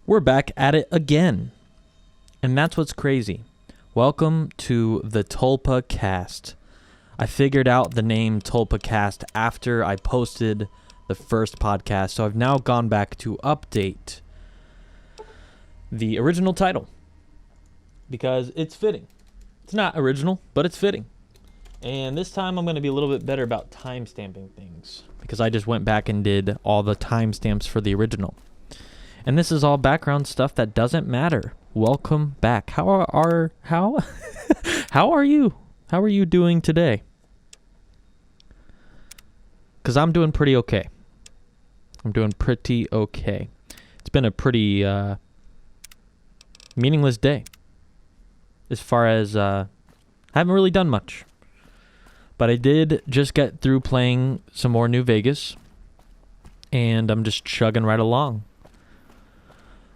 We're back at it again. And that's what's crazy. Welcome to the TulpaCast. I figured out the name TulpaCast after I posted the first podcast, so I've now gone back to update the original title because it's fitting. It's not original, but it's fitting. And this time I'm going to be a little bit better about timestamping things because I just went back and did all the timestamps for the original. And this is all background stuff that doesn't matter. Welcome back. How are you? How are you doing today? Because I'm doing pretty okay. It's been a pretty meaningless day. As far as I haven't really done much. But I did just get through playing some more New Vegas. And I'm just chugging right along.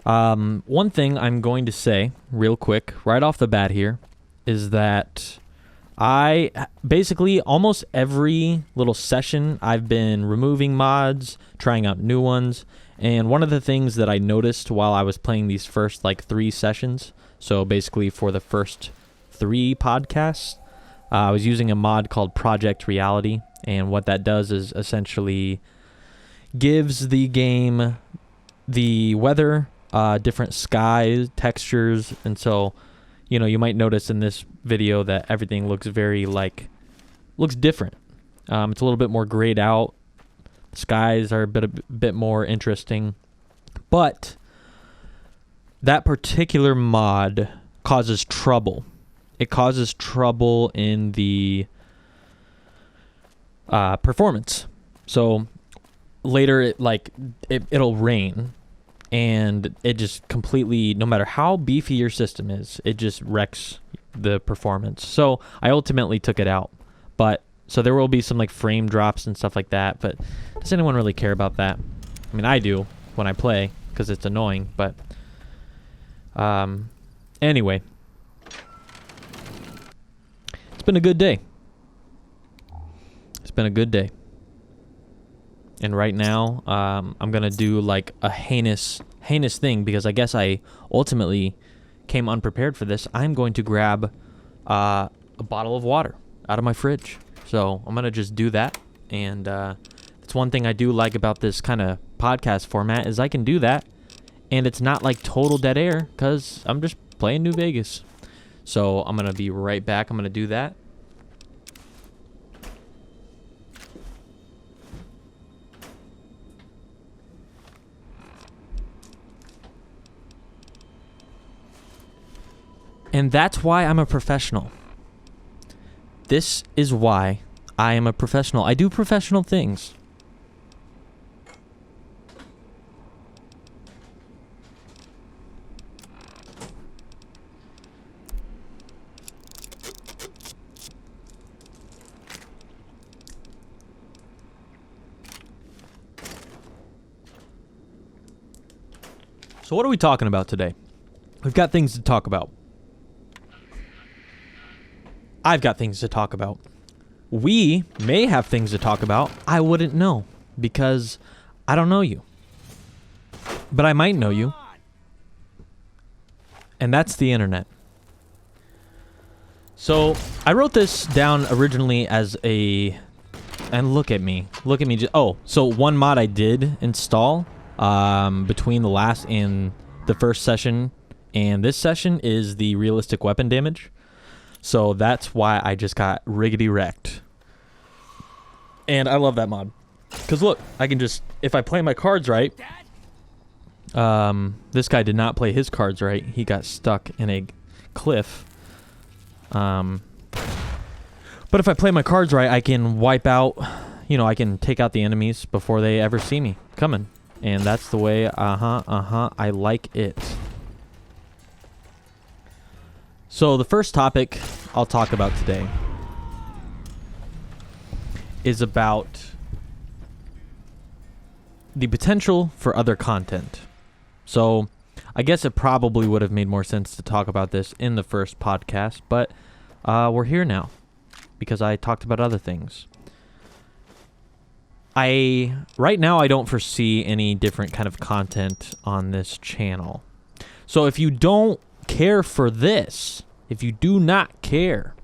One thing I'm going to say real quick, right off the bat here, is that I basically almost every little session I've been removing mods, trying out new ones, and one of the things that I noticed while I was playing these first 3 sessions, so basically for the first 3 podcasts, I was using a mod called Project Reality, and what that does is essentially gives the game the weather, different skies, textures, and so you might notice in this video that everything looks very looks different. It's a little bit more grayed out. Skies are a bit more interesting, but that particular mod causes trouble. It causes trouble in the performance. So later, it'll rain. And it just completely, no matter how beefy your system is, it just wrecks the performance. So I ultimately took it out. So there will be some frame drops and stuff like that. But does anyone really care about that? I mean, I do when I play because it's annoying. But anyway, it's been a good day. And right now, I'm going to do a heinous thing because I guess I ultimately came unprepared for this. I'm going to grab a bottle of water out of my fridge. So I'm going to just do that. And it's one thing I do like about this kind of podcast format is I can do that. And it's not total dead air because I'm just playing New Vegas. So I'm going to be right back. I'm going to do that. And that's why I'm a professional. This is why I am a professional. I do professional things. So what are we talking about today? We've got things to talk about. I've got things to talk about. We may have things to talk about. I wouldn't know because I don't know you. But I might know you. And that's the internet. So I wrote this down originally as and look at me. So one mod I did install between the last and the first session and this session is the realistic weapon damage. So that's why I just got riggedy wrecked. And I love that mod. Because look, I can just, if I play my cards right, this guy did not play his cards right. He got stuck in a cliff. But if I play my cards right, I can wipe out, I can take out the enemies before they ever see me coming. And that's the way, I like it. So the first topic I'll talk about today is about the potential for other content. So I guess it probably would have made more sense to talk about this in the first podcast, but we're here now because I talked about other things. right now I don't foresee any different kind of content on this channel. So if you don't care for this, if you do not care,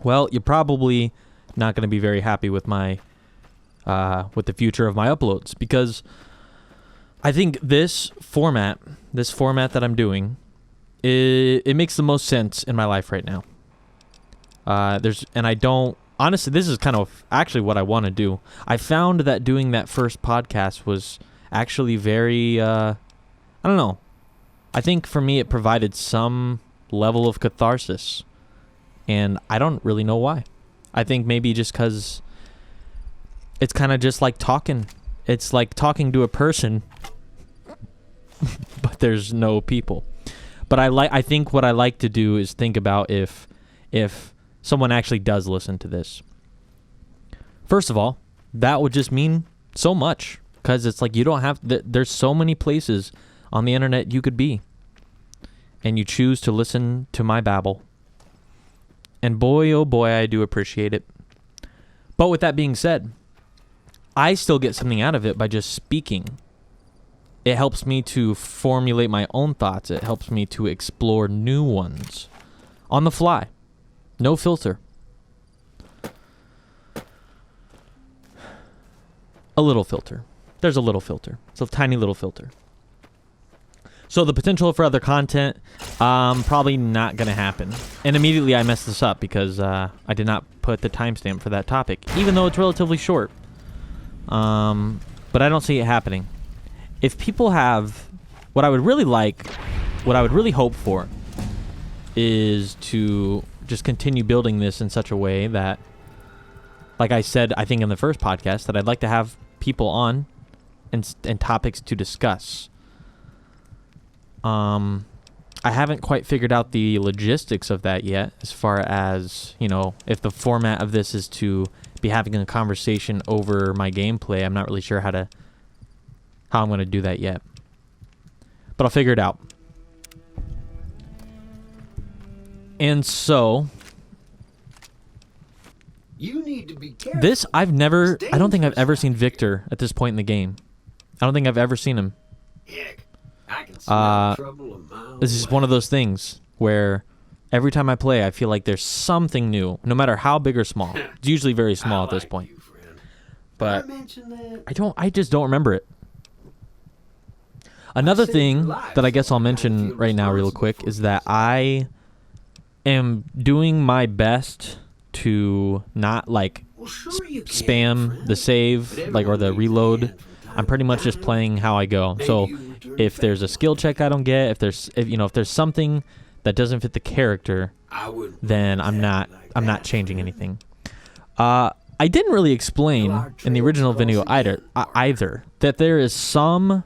well, you're probably not going to be very happy with my with the future of my uploads, because I think this format that I'm doing, it makes the most sense in my life right now. Honestly, this is kind of actually what I want to do. I found that doing that first podcast was actually very, I don't know. I think for me it provided some level of catharsis, and I don't really know why. I think maybe just because it's kind of just like talking. It's like talking to a person, but there's no people. But I think what I like to do is think about if someone actually does listen to this. First of all, that would just mean so much, because it's like you don't have, there's so many places on the internet you could be, and you choose to listen to my babble. And boy, oh boy, I do appreciate it. But with that being said, I still get something out of it by just speaking. It helps me to formulate my own thoughts. It helps me to explore new ones on the fly. No filter. A little filter. There's a little filter. It's a tiny little filter. So the potential for other content, probably not going to happen. And immediately I messed this up because I did not put the timestamp for that topic, even though it's relatively short. But I don't see it happening. If people have, what I would really hope for is to just continue building this in such a way that, like I said, I think in the first podcast, that I'd like to have people on and topics to discuss. I haven't quite figured out the logistics of that yet, as far as, if the format of this is to be having a conversation over my gameplay. I'm not really sure how I'm going to do that yet. But I'll figure it out. And so, you need to be careful. this I don't think I've ever seen Victor at this point in the game. I don't think I've ever seen him. Heck, I can smell trouble a mile This is away. one of those things where every time I play, I feel like there's something new, no matter how big or small. It's usually very small at this point. You, friend. But I mentioned that. I just don't remember it. Another thing that I guess I'll mention right now real quick is that I am doing my best to not Well, sure you can, spam friend. the save or the reload. I'm pretty much just playing how I go. So if there's a skill check I don't get, if there's something that doesn't fit the character, then I'm not changing anything. I didn't really explain in the original video either that there is some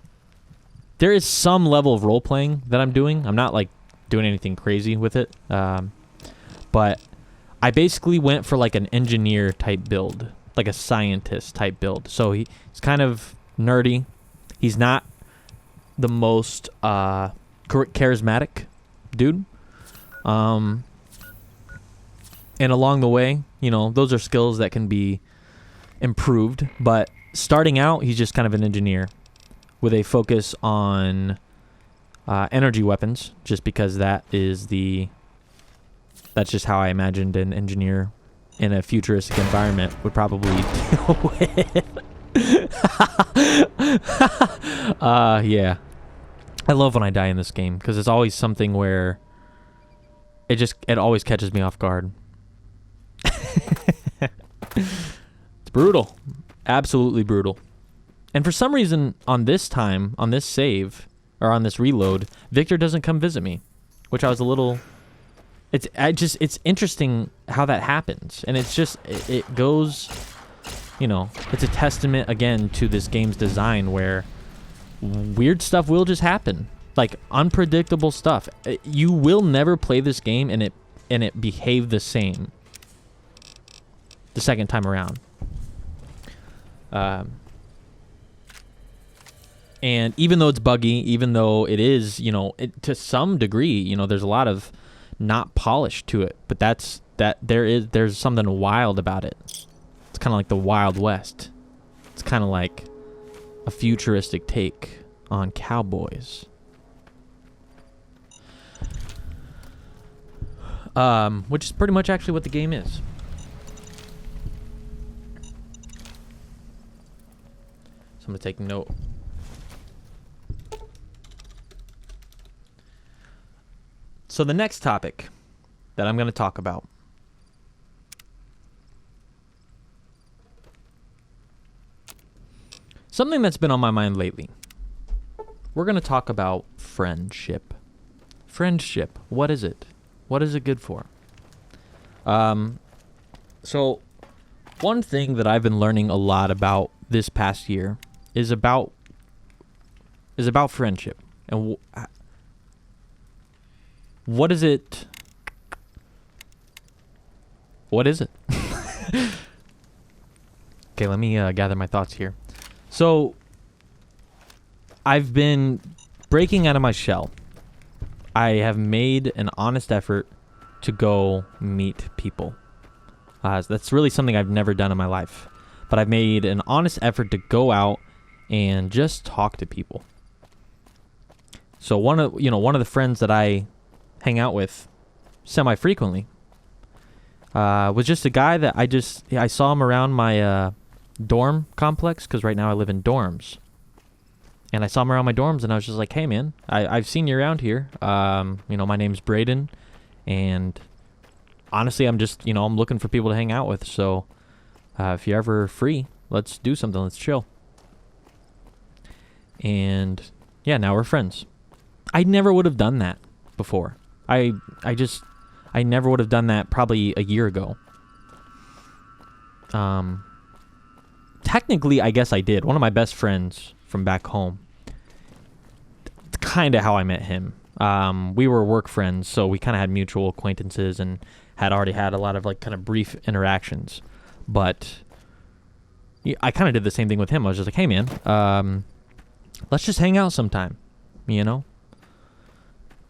level of role playing that I'm doing. I'm not doing anything crazy with it, but I basically went for an engineer type build, like a scientist type build. So he's kind of nerdy. He's not the most charismatic dude. And along the way, those are skills that can be improved. But starting out, he's just kind of an engineer with a focus on energy weapons, just because that's just how I imagined an engineer in a futuristic environment would probably deal with. Yeah. I love when I die in this game, because it's always something where it always catches me off guard. It's brutal. Absolutely brutal. And for some reason, on this save, or on this reload, Victor doesn't come visit me, which I was a little... It's interesting how that happens. And it's just, it goes, it's a testament, again, to this game's design, where weird stuff will just happen. Unpredictable stuff. You will never play this game and it behave the same the second time around. And even though it's buggy, even though it is, to some degree, there's a lot of not polish to it, but there's something wild about it. It's kind of like the Wild West. It's kind of like a futuristic take on cowboys. Which is pretty much actually what the game is. So I'm going to take note. So the next topic that I'm going to talk about something that's been on my mind lately. We're going to talk about friendship. Friendship. What is it? What is it good for? So one thing that I've been learning a lot about this past year is about friendship. And what is it? What is it? Okay, let me gather my thoughts here. So, I've been breaking out of my shell. I have made an honest effort to go meet people. That's really something I've never done in my life. But I've made an honest effort to go out and just talk to people. So one of the friends that I hang out with semi-frequently was just a guy that I saw him around my dorm complex, because right now I live in dorms. And I saw him around my dorms, and I was just like, hey, man, I've seen you around here. My name's Braden, and honestly, I'm just, I'm looking for people to hang out with. So if you're ever free, let's do something. Let's chill. And yeah, now we're friends. I never would have done that before. I never would have done that probably a year ago. Technically, I guess I did. One of my best friends from back home. It's kind of how I met him. We were work friends, so we kind of had mutual acquaintances and had already had a lot of like kind of brief interactions. But I kind of did the same thing with him. I was just like, hey, man, let's just hang out sometime,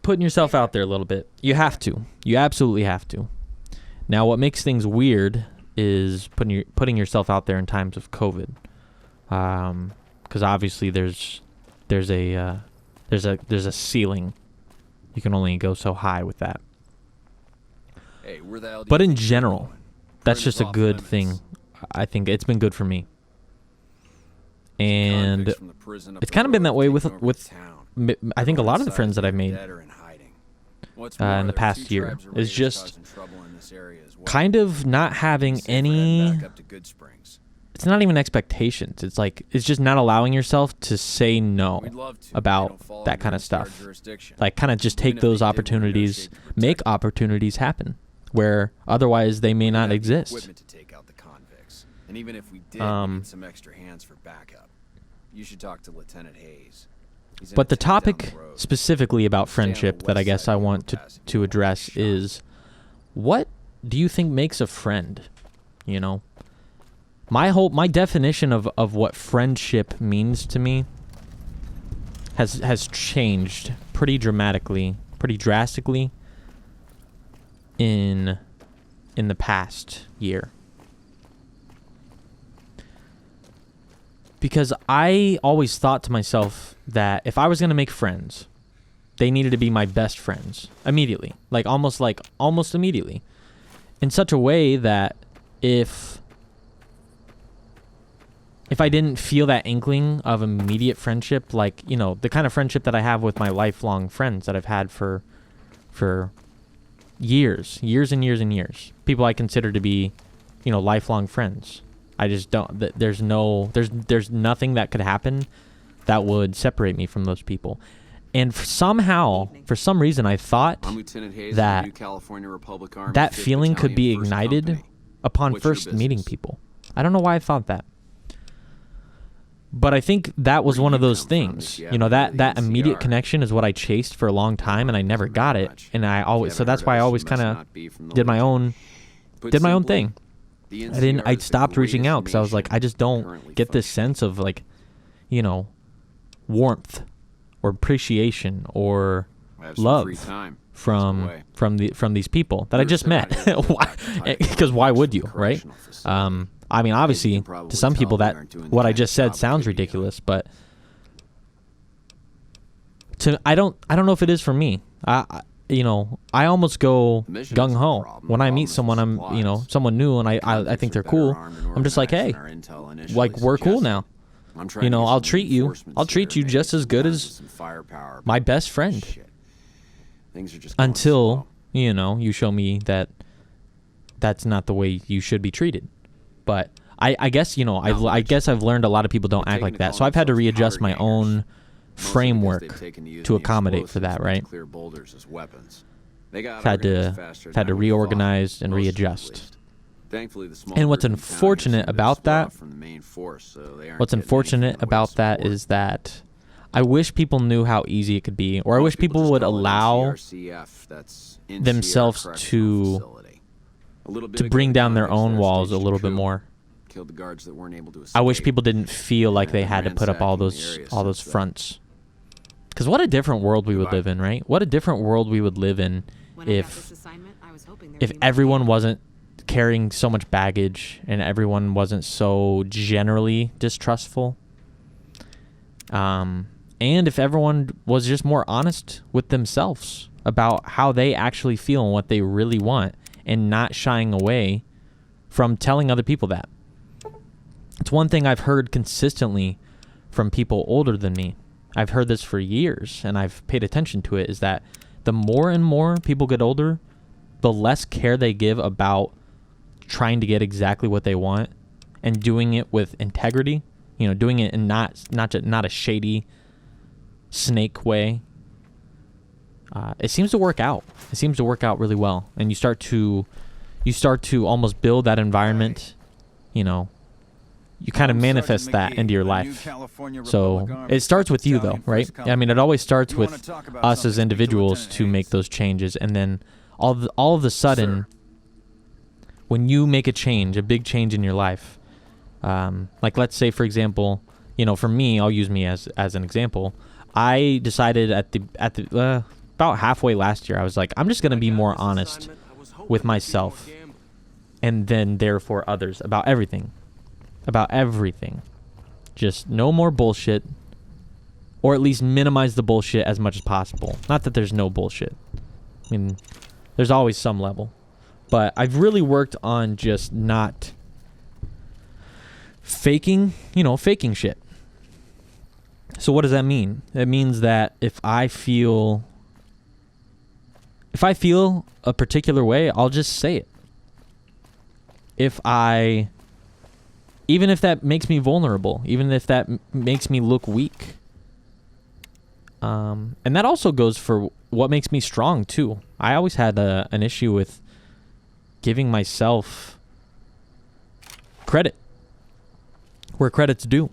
Putting yourself out there a little bit. You have to. You absolutely have to. Now, what makes things weird is putting yourself out there in times of COVID, because obviously there's a ceiling. You can only go so high with that. Hey, where the hell do but you in think you're general, going? that's Print just a off good limits. thing. I think it's been good for me, and Convicts from the prison up it's the kind of been road that way taking over with the town. I think a Everyone lot of the inside friends is that I've either made dead or in hiding. What's in more, the there are past two year tribes of is raiders just causing trouble in this area as well. kind of not having Safer heading any. back up to Good Springs. It's not even expectations. It's just not allowing yourself to say no We'd love to, but about they don't follow that kind of against our stuff. jurisdiction. Like, kind of just Even take if they those did, we're in no opportunities, shape to protect make them. opportunities happen where otherwise they may We not have the exist. equipment to take out the convicts. And even if we did, Um, we need some extra hands for backup. You should talk to Lieutenant Hayes. He's in But a the town down topic the road. specifically about Stay on the friendship that west I guess side I of the want overpass if to you want address to get shot. is, what do you think makes a friend? My definition of what friendship means to me has changed pretty drastically in the past year. Because I always thought to myself that if I was going to make friends, they needed to be my best friends immediately. Almost immediately. In such a way that if I didn't feel that inkling of immediate friendship, the kind of friendship that I have with my lifelong friends that I've had for years and years and years, people I consider to be, lifelong friends. I just don't. There's nothing that could happen that would separate me from those people. And somehow, for some reason, I thought I'm Lieutenant Hayes that of the New California Republic Army that 5th feeling could be Battalion, 1st ignited Company. upon What's your first meeting business? people. I don't know why I thought that. But I think that was Where do one of you those come from things. if you haven't heard of That the immediate NCR? connection is what I chased for a long time, and I never got it. And I always, so that's why I always kind of did my own thing. I stopped reaching out because I was like, I just don't get this sense of warmth or appreciation or love from these people that I just met. Why? Because why would you, right? I mean, obviously, probably to some tell people they that aren't doing the what I kind of just said job we sounds could be on. ridiculous, but I don't know if it is for me. I almost go The mission gung isn't the ho problem. when The I problem meet is the someone supplies. someone new, and I Convicts think are they're better cool. armed and I'm just like, organized hey, than our intel initially like we're cool suggested. now. I'm trying to get I'll some treat you. reinforcements I'll treat here, you maybe just as some good guns as with some firepower, my but best friend. shit. Things are just going Until slow. you show me that that's not the way you should be treated. But I guess I guess I've learned a lot of people don't They're act like taking to that. So I've had to calling readjust themselves my powder own gangers. Mostly framework because they've taken using to the accommodate for that, explosives right? to clear boulders as weapons. They got Had to organized faster than had to I would've reorganize thought, and most of them at readjust. least. Thankfully, the small And what's group in town unfortunate seem to about split that off from the main force, so they aren't What's getting unfortunate anything in the way of about that support. is that I wish people knew how easy it could be, or I Most wish people just would call it allow NCRCF, that's NCR themselves Correctional Facility. A little bit to ago, bring the down their convicts own there walls a staged little bit coup, more. killed the guards that weren't able to escape. I wish people didn't feel like they and had to put up all ransacking the those area since then. fronts. Because what a different world we would Goodbye. live in, right? What a different world we would live in When I got if this assignment, I was hoping there if would be more everyone data. wasn't carrying so much baggage and everyone wasn't so generally distrustful. And if everyone was just more honest with themselves about how they actually feel and what they really want, and not shying away from telling other people that. It's one thing I've heard consistently from people older than me. I've heard this for years, and I've paid attention to it, is that the more and more people get older, the less care they give about trying to get exactly what they want and doing it with integrity, doing it in not a shady snake way. It seems to work out. It seems to work out really well, and you start to almost build that environment. You kind of manifest that into your life. So it starts with you, though, right? I mean, it always starts with us as individuals to make those changes, and then all of a sudden, when you make a big change in your life, like let's say, for example, for me, I'll use me as an example. I decided at the about halfway last year, I was like, I'm just gonna be more honest with myself, and then therefore others about everything. Just no more bullshit, or at least minimize the bullshit as much as possible. Not that there's no bullshit. I mean, there's always some level. But I've really worked on just not faking shit. So what does that mean? It means that if I feel a particular way, I'll just say it. Even if that makes me vulnerable, even if that makes me look weak. And that also goes for what makes me strong too. I always had an issue with giving myself credit where credit's due.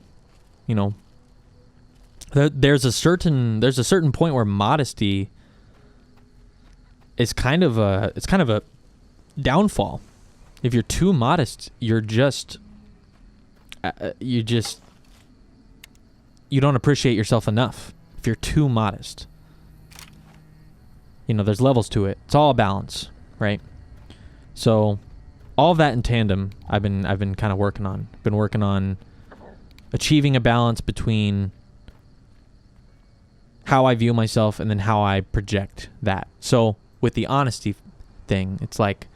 There's a certain point where modesty is kind of a downfall. If you're too modest, you don't appreciate yourself enough. If you're too modest, there's levels to it. It's all a balance, right? So all of that in tandem, I've been kind of working on. Been working on achieving a balance between how I view myself and then how I project that. So with the honesty thing, it's like,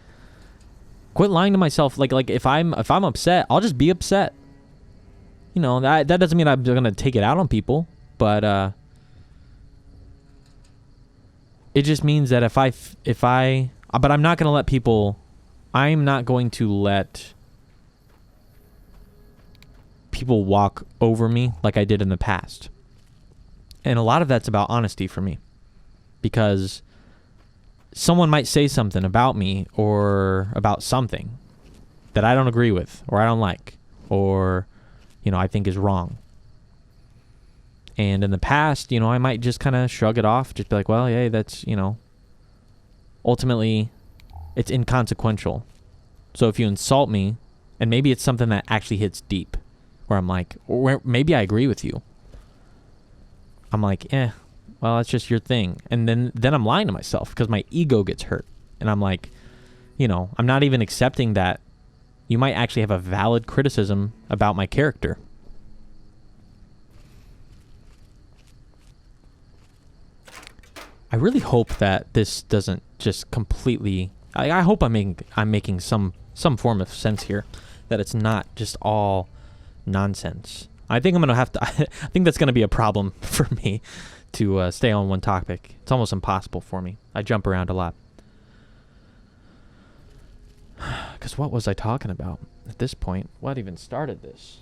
quit lying to myself. Like if I'm upset, I'll just be upset. That doesn't mean I'm gonna take it out on people, but it just means that but I'm not going to let people walk over me like I did in the past. And a lot of that's about honesty for me, because someone might say something about me or about something that I don't agree with, or I don't like, or I think is wrong. And in the past, I might just kind of shrug it off, just be like, well, yeah, that's, ultimately it's inconsequential. So if you insult me, and maybe it's something that actually hits deep, where I'm like, or maybe I agree with you, I'm like, well, that's just your thing. And then I'm lying to myself because my ego gets hurt. And I'm like, I'm not even accepting that you might actually have a valid criticism about my character. I really hope that this doesn't just completely... I hope I'm making some form of sense here, that it's not just all nonsense. I think I'm gonna have to... I think that's gonna be a problem for me to stay on one topic. It's almost impossible for me. I jump around a lot. Because what was I talking about at this point? What even started this?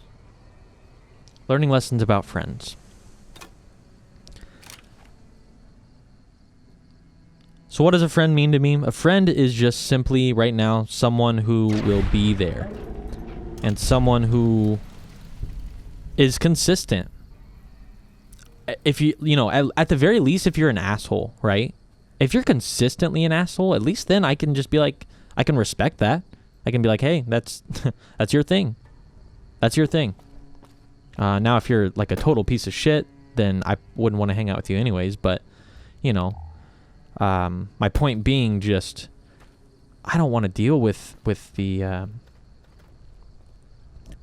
Learning lessons about friends. So what does a friend mean to me? A friend is just simply, right now, someone who will be there. And someone who is consistent. If at the very least, if you're an asshole, right? If you're consistently an asshole, at least then I can just be like, I can respect that. I can be like, hey, that's that's your thing. That's your thing. Now, if you're like a total piece of shit, then I wouldn't want to hang out with you anyways. But, my point being, just I don't want to deal with the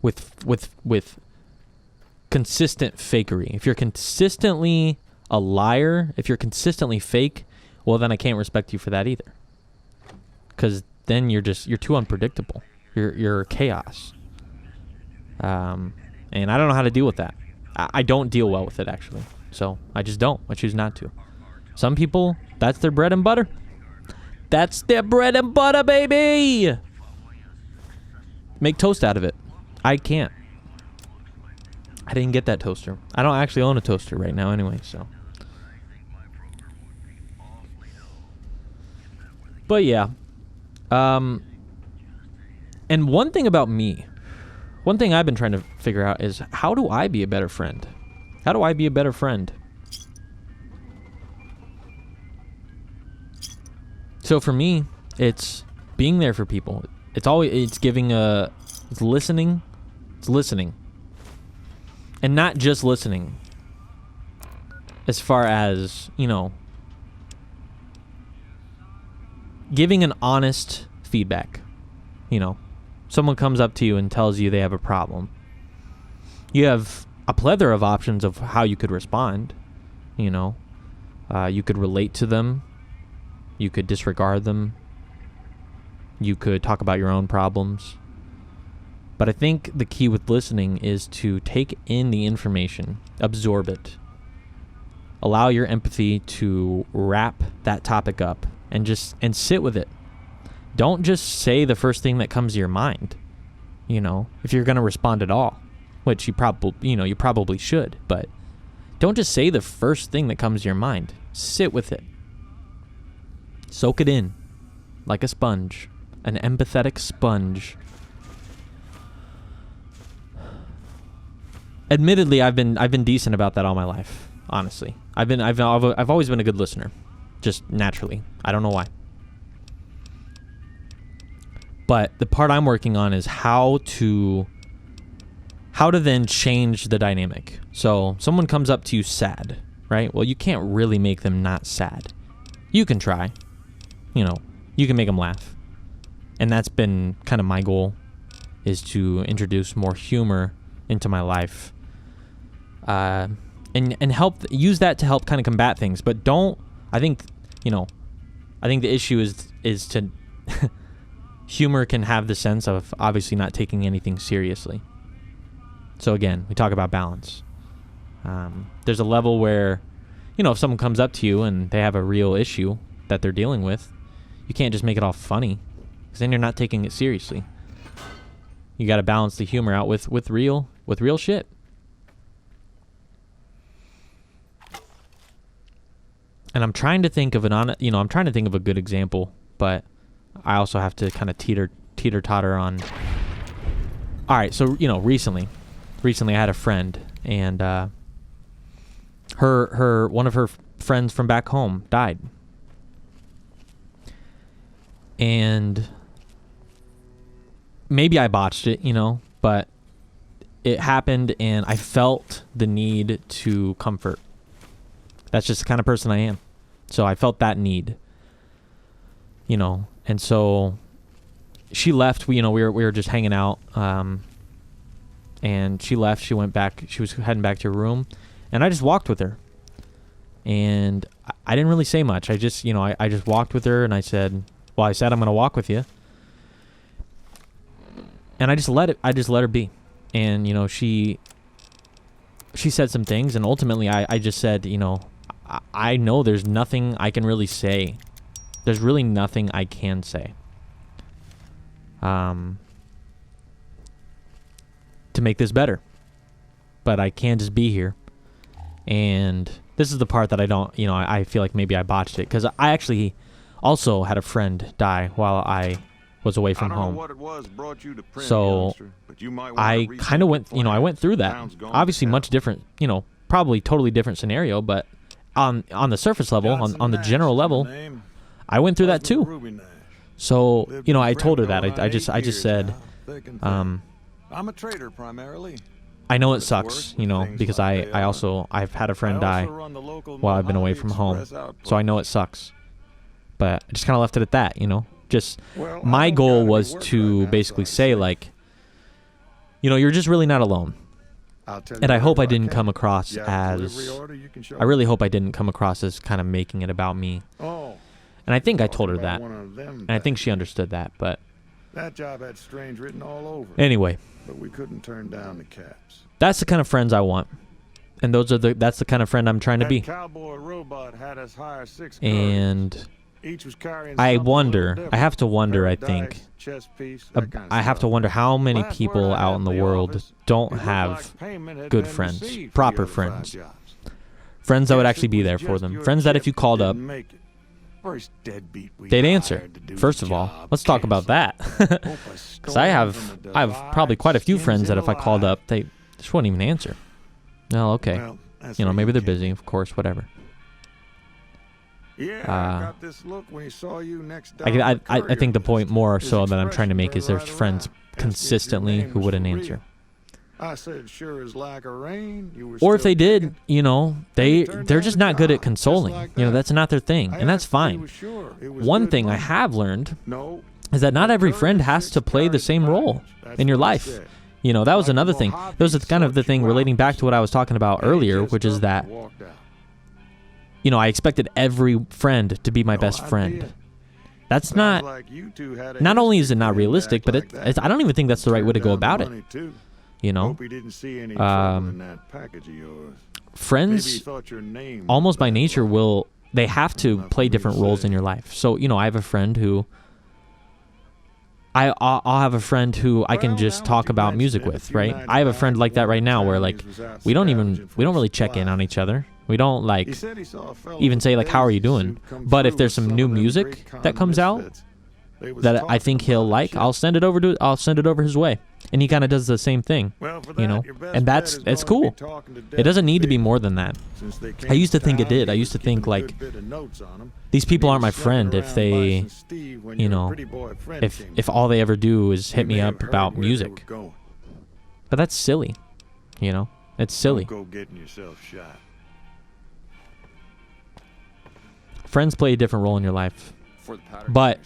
with consistent fakery. If you're consistently a liar, if you're consistently fake, well, then I can't respect you for that either. Because then you're too unpredictable. You're chaos. And I don't know how to deal with that. I don't deal well with it, actually. So I just don't. I choose not to. Some people, that's their bread and butter. That's their bread and butter, baby. Make toast out of it. I can't. I didn't get that toaster. I don't actually own a toaster right now anyway, so. But yeah. And one thing about me, one thing I've been trying to figure out is, how do I be a better friend? How do I be a better friend? So for me, it's being there for people. It's listening. It's listening. And not just listening. As far as, giving an honest feedback. Someone comes up to you and tells you they have a problem. You have a plethora of options of how you could respond. You could relate to them. You could disregard them. You could talk about your own problems. But I think the key with listening is to take in the information, absorb it, allow your empathy to wrap that topic up, and sit with it. Don't just say the first thing that comes to your mind. If you're going to respond at all, which you probably should, but don't just say the first thing that comes to your mind. Sit with it. Soak it in like a sponge, an empathetic sponge. Admittedly, I've been decent about that all my life. Honestly, I've always been a good listener, just naturally. I don't know why. But the part I'm working on is how to then change the dynamic. So someone comes up to you sad, right? Well, you can't really make them not sad. You can try. You can make them laugh. And that's been kind of my goal, is to introduce more humor into my life. And use that to help kind of combat things. But I think the issue is to humor can have the sense of obviously not taking anything seriously. So again, we talk about balance. There's a level where, if someone comes up to you and they have a real issue that they're dealing with, you can't just make it all funny, because then you're not taking it seriously. You got to balance the humor out with real shit. And I'm trying to think of a good example, but I also have to kind of teeter-totter on. All right, so recently I had a friend, and one of her friends from back home died. And maybe I botched it, but it happened, and I felt the need to comfort. That's just the kind of person I am. So I felt that need, and so she left. We were just hanging out. And she left. She went back. She was heading back to her room, and I just walked with her. And I didn't really say much. I just I just walked with her, and I said I'm gonna walk with you. And I just let her be. And she said some things, and ultimately I just said, I know there's nothing I can really say. There's really nothing I can say. To make this better. But I can just be here. And this is the part that I don't, I feel like maybe I botched it. Because I actually also had a friend die while I was away from home. So I kind of went, I went through that. Obviously much different, probably totally different scenario. But on the surface level, on the general level, I went through that too. So, I told her that. I just said, I'm a trader primarily. I know it sucks, because I've had a friend die while I've been away from home. So I know it sucks. But I just kind of left it at that, Just my goal was to basically say, like, you're just really not alone. And I hope I didn't come across as, I really hope I didn't come across as kind of making it about me. And I think I told her that. And I think she understood that, but. That job had strange written all over. Anyway. But we couldn't turn down the caps. That's the kind of friends I want. And that's the kind of friend I'm trying to be. Cowboy robot had us hire 6 and each was carrying I have to wonder, I think. Chess piece, I have to wonder how many people out in the world don't have good friends, proper friends. Friends that would actually be there for them. Friends that if you called up, they'd answer. First of all, let's talk about that. Because I have probably quite a few friends that if I called up, they just wouldn't even answer. No, okay. Maybe they're busy, of course, whatever. Yeah, I got this look when he saw you next I think the point more so that I'm trying to make is there's friends consistently who wouldn't answer. I said, sure as like a rain. Or if they did, they're just not good at consoling. That's not their thing, and that's fine. One thing I have learned is that not every friend has to play the same role in your life. That was another thing. That was kind of the thing relating back to what I was talking about earlier, which is that, I expected every friend to be my best friend. That's not only is it not realistic, but I don't even think that's the right way to go about it. Friends, almost by nature, they have to play different roles in your life. So, I have a friend who, I'll have a friend who I can just talk about music with, right? I have a friend like that right now where, like, we don't really check in on each other. We don't, like, even say, like, how are you doing? But if there's some new music that comes out that I think he'll like, I'll send it over his way. And he kind of does the same thing, and it's cool. It doesn't need to be more than that. I used to think it did. I used to think, like, these people aren't my friend if they, if all they ever do is hit me up about music. But that's silly, it's silly. Friends play a different role in your life. But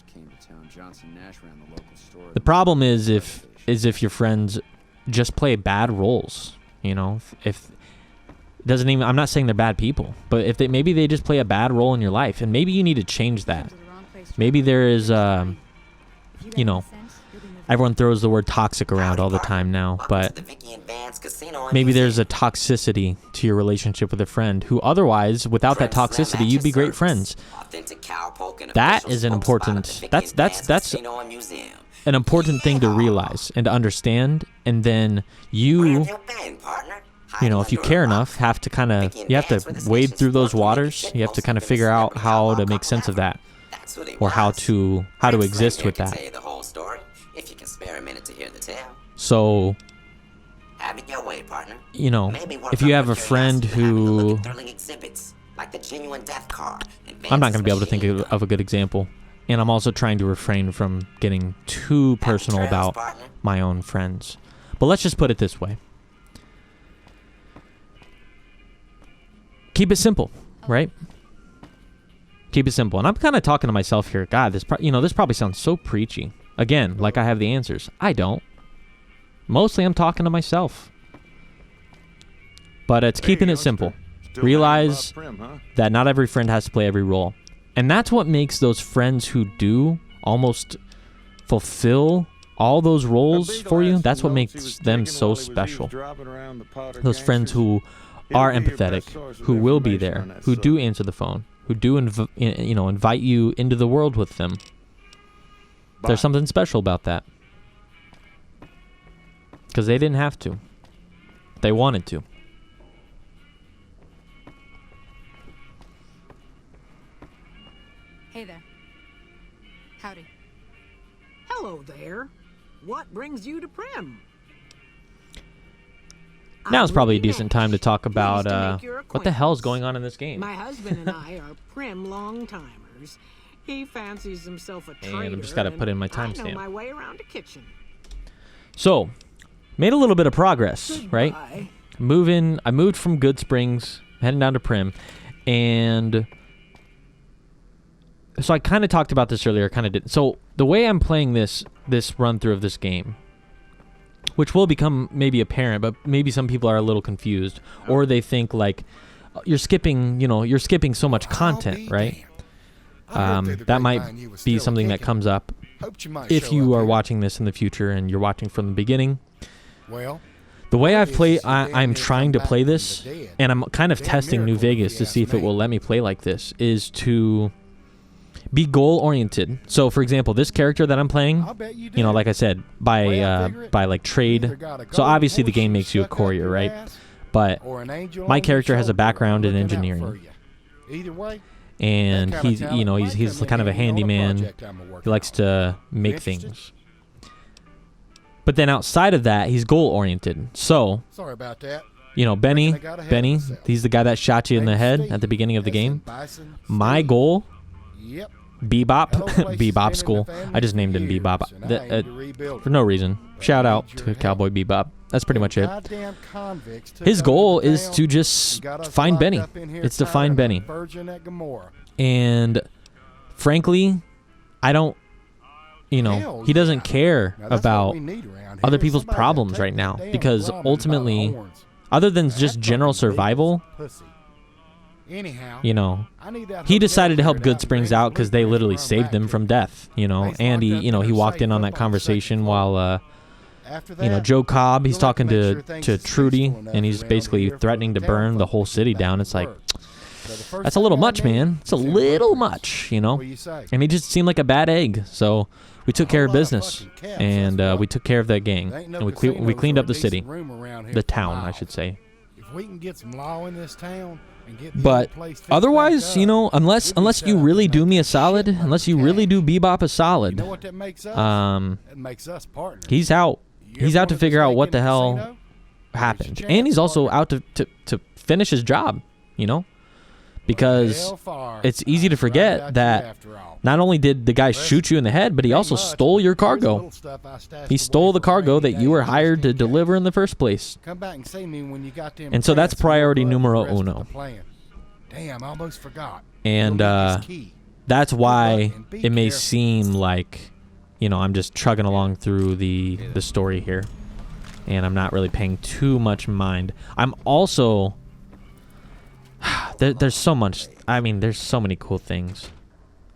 the problem is if your friends just play bad roles, if doesn't even, I'm not saying they're bad people, but if maybe they just play a bad role in your life, and maybe you need to change that. Maybe there is, everyone throws the word toxic around all the time now, but maybe there's a toxicity to your relationship with a friend who otherwise, without that toxicity, you'd be great friends. That is an important, that's an important thing to realize and to understand, and then you if you care enough, you have to wade through those waters. You have to kind of figure out how to make sense of that, or how to exist with that. So, if you have a friend who, I'm not going to be able to think of a good example. And I'm also trying to refrain from getting too personal about my own friends. But let's just put it this way. Keep it simple, right? Keep it simple. And I'm kind of talking to myself here. God, this probably sounds so preachy. Again, like I have the answers. I don't. Mostly I'm talking to myself. But it's keeping it simple. Realize that not every friend has to play every role. And that's what makes those friends who do almost fulfill all those roles for you. That's what makes them so special. Those friends who are empathetic, who will be there, who do answer the phone, who do invite you into the world with them. There's something special about that. Because they didn't have to. They wanted to. Hey there. Howdy. Hello there. What brings you to Prim? Now's I'm probably a Ruby decent Nash. time to talk Pleased about to make your what the hell's acquaintance. going on in this game. My husband and I are Prim long-timers. He fancies himself a trader. And I've just got to put in my I know timestamp. my way around a kitchen. So, made a little bit of progress, right? Goodbye. I moved from Good Springs, heading down to Prim, and so I kind of talked about this earlier, kind of didn't. So the way I'm playing this run through of this game, which will become maybe apparent, but maybe some people are a little confused, or they think like you're skipping so much content, right? That might be something that comes up if you are watching this in the future and you're watching from the beginning. Well, The way I'm trying to play this, and I'm kind of testing New Vegas to see if it will let me play like this, is to be goal oriented. So, for example, this character that I'm playing, like I said, by like trade. So obviously the game makes you a courier, right? But my character has a background in engineering, Either way, and he's kind of a handyman. He likes to make things. But then outside of that, he's goal oriented. So, sorry about that. Benny, he's the guy that shot you in the head at the beginning of the game. My goal, Yep. Bebop, Bebop School. I just named him Bebop for no reason. Shout out to Cowboy Bebop. That's pretty much it. His goal is to just find Benny. It's to find Benny. And frankly, I don't, he doesn't care about other people's problems right now, because ultimately, other than just general survival, he decided to help Good Springs out because they literally saved them from death, and he walked in on that conversation while Joe Cobb, he's talking to Trudy, and he's basically threatening to burn the whole city down. It's like, that's a little much, man. It's a little much, and he just seemed like a bad egg. So we took care of business, and we took care of that gang, and we cleaned up the city, the town, I should say. If we can get some law in this town and get But otherwise, unless you really do me a solid, unless you really do Bebop a solid, what that makes us? It makes us partners. he's out. He's out to figure out what the hell happened, and he's also out to finish his job, because it's easy to forget that not only did the guy shoot you in the head, but he also stole your cargo. He stole the cargo that you were hired to deliver in the first place. Come back and see me when you got them. And so that's priority numero uno. Damn, I almost forgot. And that's why it may seem like, I'm just chugging along through the story here, and I'm not really paying too much mind. I'm also... There's so much. There's so many cool things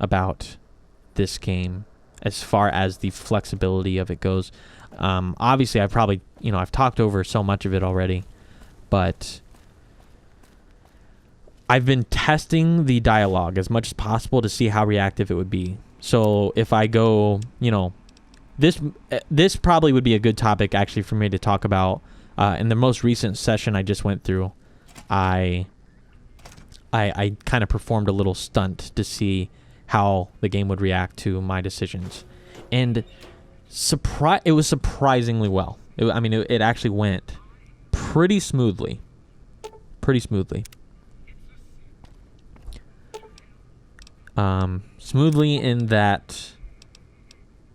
about this game as far as the flexibility of it goes. Obviously, I've talked over so much of it already, but I've been testing the dialogue as much as possible to see how reactive it would be. So if I go, this probably would be a good topic actually for me to talk about. In the most recent session I just went through, I kind of performed a little stunt to see how the game would react to my decisions, and it was surprisingly well. It actually went pretty smoothly. Smoothly in that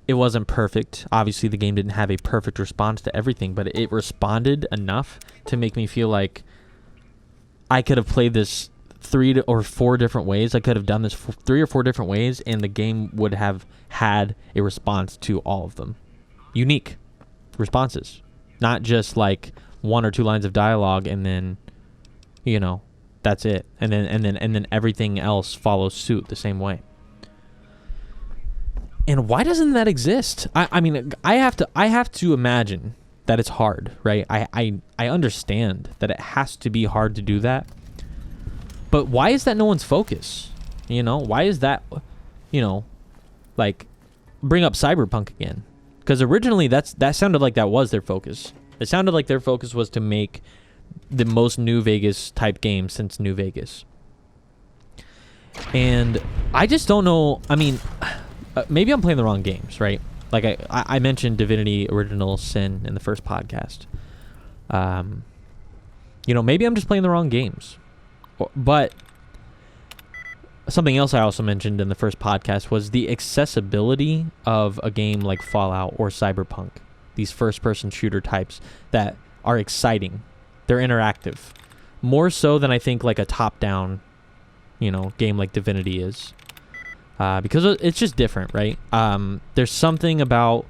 it wasn't perfect. Obviously, the game didn't have a perfect response to everything, but it responded enough to make me feel like I could have played this or 4 different ways. I could have done this 3 or 4 different ways, and the game would have had a response to all of them. Unique responses, not just like 1 or 2 lines of dialogue and then, you know, that's it, and then everything else follows suit the same way. And why doesn't that exist? I mean, I have to imagine that it's hard, right? I understand that it has to be hard to do that. But why is that no one's focus? You know, why is that, you know, like, bring up Cyberpunk again? Because originally that sounded like that was their focus. It sounded like their focus was to make the most New Vegas type game since New Vegas. And I just don't know. I mean, maybe I'm playing the wrong games, right? Like I mentioned Divinity Original Sin in the first podcast. You know, maybe I'm just playing the wrong games. But something else I also mentioned in the first podcast was the accessibility of a game like Fallout or Cyberpunk. These first-person shooter types that are exciting. They're interactive. More so than I think like a top-down, you know, game like Divinity is. Because it's just different, right? There's something about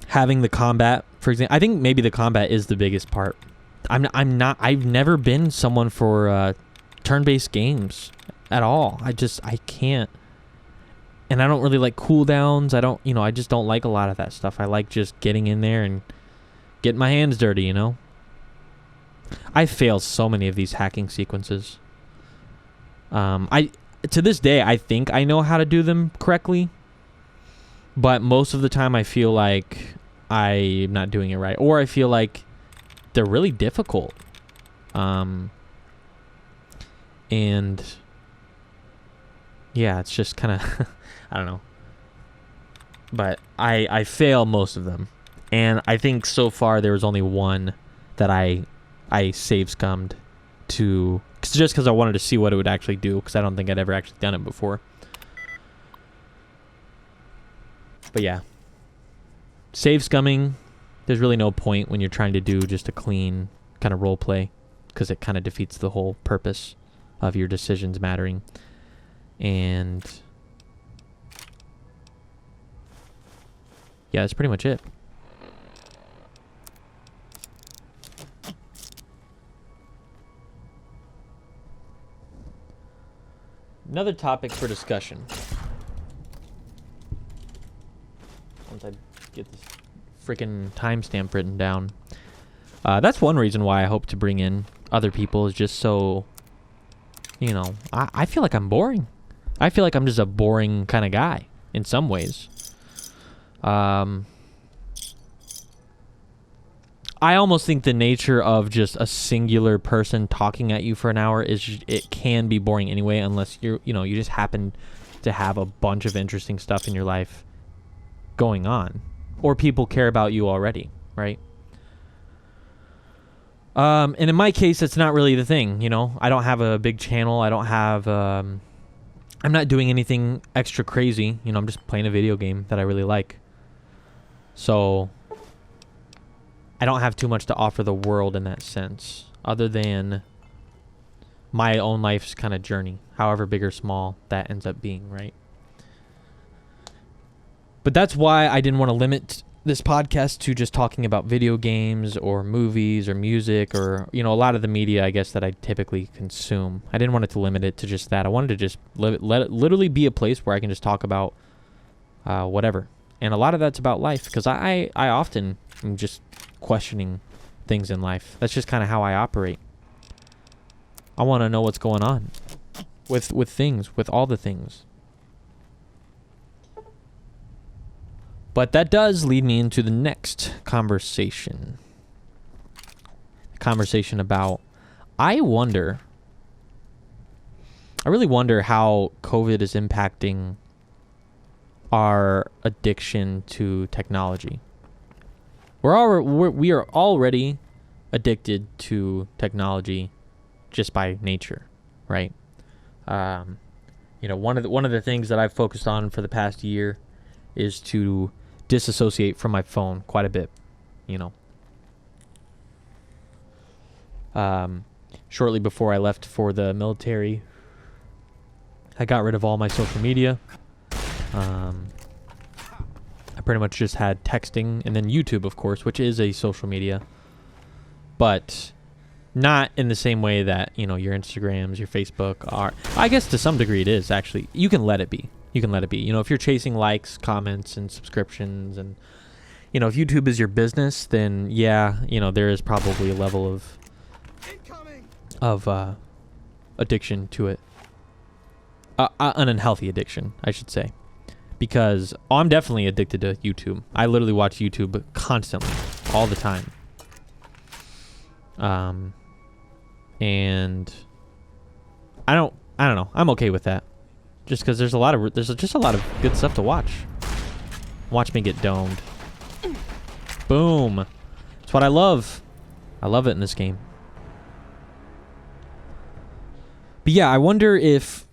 having the combat, for example. I think maybe the combat is the biggest part. I've never been someone for turn-based games at all. I can't. And I don't really like cooldowns. I just don't like a lot of that stuff. I like just getting in there and getting my hands dirty, you know? I fail so many of these hacking sequences. To this day, I think I know how to do them correctly. But most of the time I feel like I'm not doing it right. Or I feel like they're really difficult. And yeah, it's just kind of, I don't know. But I fail most of them. And I think so far there was only one that I save scummed to, just because I wanted to see what it would actually do, because I don't think I'd ever actually done it before. But yeah, save scumming, there's really no point when you're trying to do just a clean kind of role play, because it kind of defeats the whole purpose of your decisions mattering. And yeah, that's pretty much it. Another topic for discussion. Once I get this freaking timestamp written down. That's one reason why I hope to bring in other people, is just so, you know, I feel like I'm boring. I feel like I'm just a boring kind of guy in some ways. I almost think the nature of just a singular person talking at you for an hour it can be boring anyway, unless you just happen to have a bunch of interesting stuff in your life going on, or people care about you already, right? And in my case, it's not really the thing, you know. I don't have a big channel. I don't have I'm not doing anything extra crazy, you know. I'm just playing a video game that I really like. So I don't have too much to offer the world in that sense, other than my own life's kind of journey, however big or small that ends up being, right? But that's why I didn't want to limit this podcast to just talking about video games or movies or music or, you know, a lot of the media, I guess, that I typically consume. I didn't want it to limit it to just that. I wanted to just let it literally be a place where I can just talk about whatever. And a lot of that's about life, because I often am just questioning things in life. That's just kind of how I operate. I want to know what's going on with things, with all the things. But that does lead me into the next conversation. A conversation about, I really wonder how COVID is impacting our addiction to technology. We are already addicted to technology just by nature, right? You know, one of the things that I've focused on for the past year is to disassociate from my phone quite a bit, you know. Shortly before I left for the military, I got rid of all my social media. I pretty much just had texting and then YouTube, of course, which is a social media, but not in the same way that, you know, your Instagrams, your Facebook are. I guess to some degree it is, actually. You can let it be. You can let it be. You know, if you're chasing likes, comments, and subscriptions, and, you know, if YouTube is your business, then yeah, you know, there is probably a level of addiction to it. An unhealthy addiction, I should say. Because I'm definitely addicted to YouTube. I literally watch YouTube constantly, all the time. And I don't know. I'm okay with that. Just because there's just a lot of good stuff to watch. Watch me get domed. Boom. That's what I love. I love it in this game. But yeah, I wonder if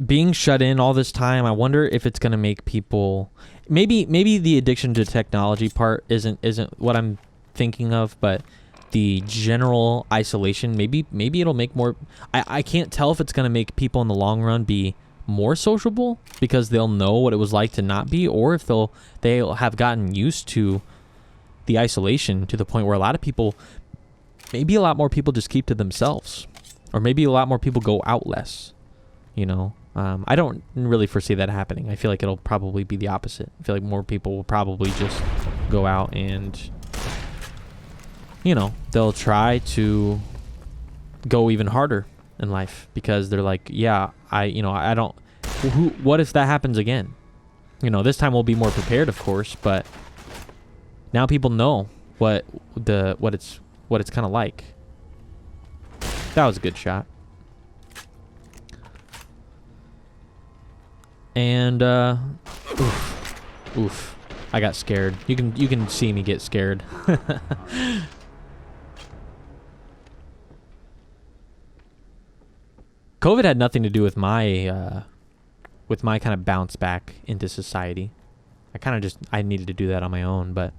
being shut in all this time, I wonder if it's gonna make people maybe the addiction to technology part isn't what I'm thinking of, but the general isolation, maybe it'll make more. I can't tell if it's gonna make people in the long run be more sociable because they'll know what it was like to not be, or if they'll have gotten used to the isolation to the point where a lot more people just keep to themselves, or maybe a lot more people go out less. You know, I don't really foresee that happening. I feel like it'll probably be the opposite. I feel like more people will probably just go out and, you know, they'll try to go even harder in life because they're like, yeah, what if that happens again? You know, this time we'll be more prepared, of course, but now people know what it's kind of like. That was a good shot. And oof, I got scared. You can see me get scared. COVID had nothing to do with my kind of bounce back into society. I needed to do that on my own, but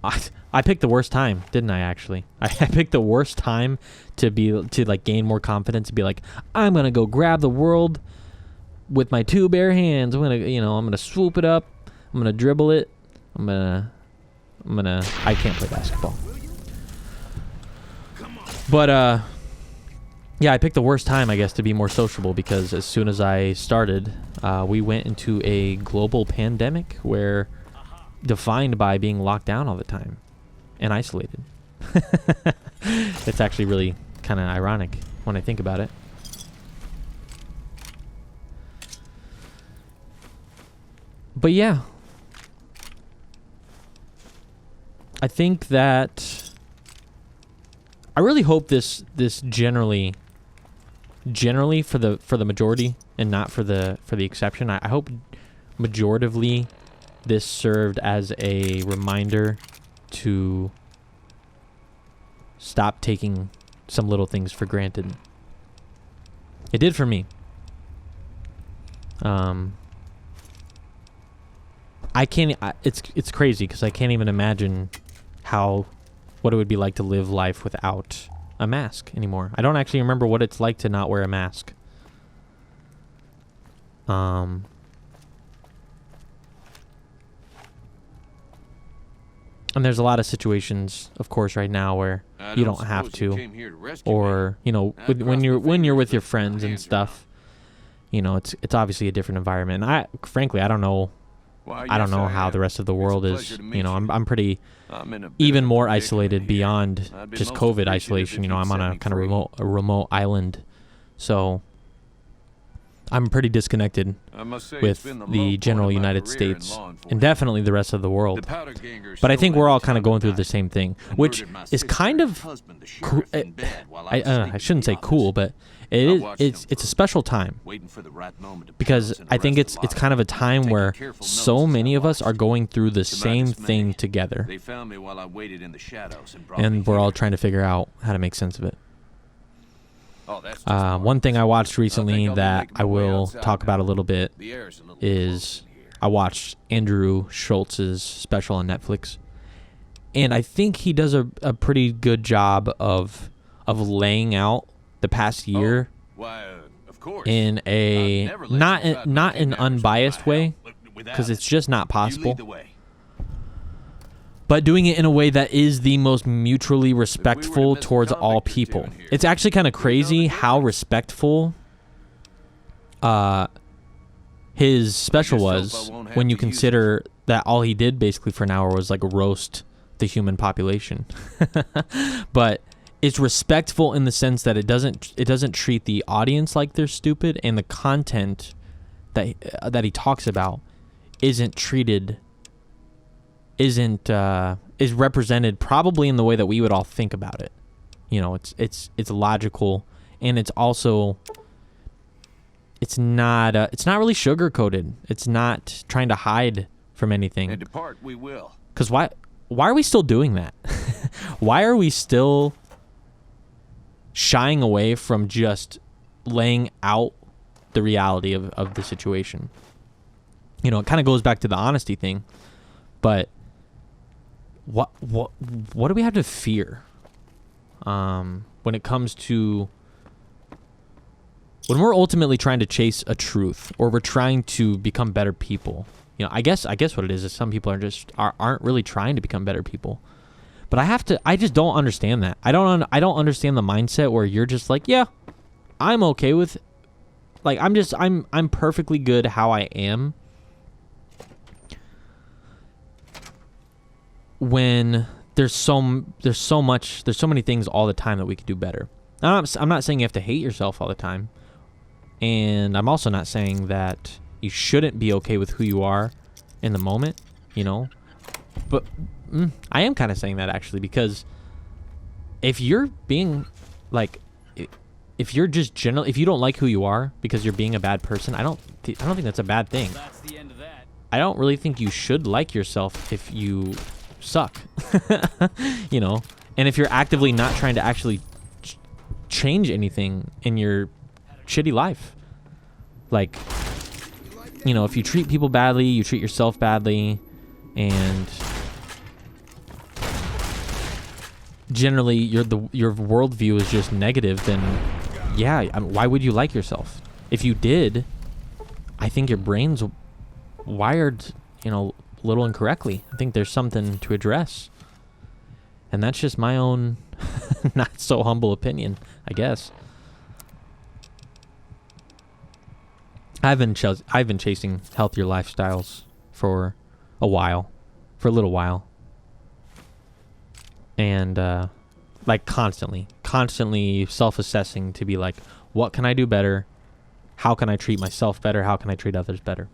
I picked the worst time, didn't I? Actually, I picked the worst time to gain more confidence, to be like, I'm gonna go grab the world with my two bare hands. I'm gonna swoop it up. I'm gonna dribble it. I can't play basketball. But yeah, I picked the worst time, I guess, to be more sociable, because as soon as I started, we went into a global pandemic defined by being locked down all the time and isolated. It's actually really kind of ironic when I think about it. But yeah, I think that I really hope this generally for the majority and not for the exception. I hope majoritively this served as a reminder to stop taking some little things for granted. It did for me. It's crazy because I can't even imagine what it would be like to live life without a mask anymore. I don't actually remember what it's like to not wear a mask. And there's a lot of situations, of course, right now where you don't have to, or when you're with your friends and stuff, it's obviously a different environment. And frankly, I don't know. I don't know how the rest of the world is. I'm pretty even more isolated beyond just COVID isolation. I'm on a kind of remote island, so I'm pretty disconnected with the general United States and definitely the rest of the world. But I think we're all kind of going through the same thing, which is kind of I shouldn't say cool, but it's a special time, because I think it's kind of a time where so many of us are going through the same thing together, and we're all trying to figure out how to make sense of it. One thing I watched recently that I will talk about a little bit is I watched Andrew Schultz's special on Netflix, And I think he does a pretty good job of laying out the past year Why, of course. in a Never let you not try an to unbiased way, without because it. it's just not You possible. lead the way. But doing it in a way that is the most mutually miss respectful a towards all convict or two people. in here, It's actually kind of we'd know the crazy how difference. respectful his special just hope was I won't have when you to use consider that all he did basically for an hour was like roast the human population. But it's respectful in the sense that it doesn't treat the audience like they're stupid, and the content that he talks about isn't is represented probably in the way that we would all think about it. You know, it's logical, and it's also it's not really sugar coated. It's not trying to hide from anything. And depart we will. Because why are we still doing that? Why are we still shying away from just laying out the reality of the situation? You know, it kind of goes back to the honesty thing, but what do we have to fear when it comes to when we're ultimately trying to chase a truth, or we're trying to become better people? You know, I guess what it is some people aren't really trying to become better people. But I just don't understand that. I don't understand the mindset where you're just like, yeah, I'm okay with, like, I'm perfectly good how I am. When there's so many things all the time that we could do better. I'm not saying you have to hate yourself all the time. And I'm also not saying that you shouldn't be okay with who you are in the moment, you know. But I am kind of saying that, actually, because if you're being like, if you're just general, if you don't like who you are because you're being a bad person, I don't think that's a bad thing. That's the end of that. I don't really think you should like yourself if you suck, you know. And if you're actively not trying to actually change anything in your shitty life, like, you know, if you treat people badly, you treat yourself badly, and generally your worldview is just negative, then yeah, why would you like yourself? If you did, I think your brain's wired, you know, a little incorrectly. I think there's something to address, and that's just my own not so humble opinion, I guess. I've been chasing healthier lifestyles for a little while, and like constantly self-assessing to be like, what can I do better? How can I treat myself better? How can I treat others better?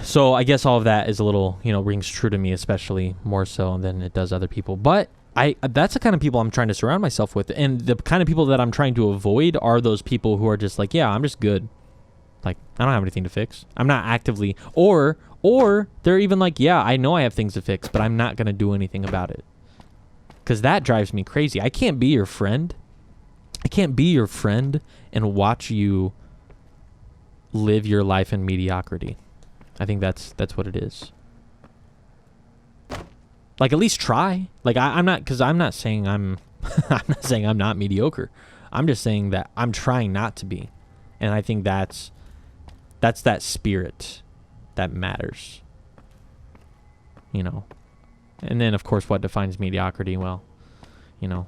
So I guess all of that is a little, you know, rings true to me, especially more so than it does other people. But that's the kind of people I'm trying to surround myself with. And the kind of people that I'm trying to avoid are those people who are just like, yeah, I'm just good. Like, I don't have anything to fix. I'm not actively, or they're even like, yeah, I know I have things to fix, but I'm not going to do anything about it. Because that drives me crazy. I can't be your friend. I can't be your friend and watch you live your life in mediocrity. I think that's what it is. Like, at least try. Like, I'm not saying I'm saying I'm not mediocre. I'm just saying that I'm trying not to be. And I think that's that spirit that matters. You know. And then, of course, what defines mediocrity? Well, you know,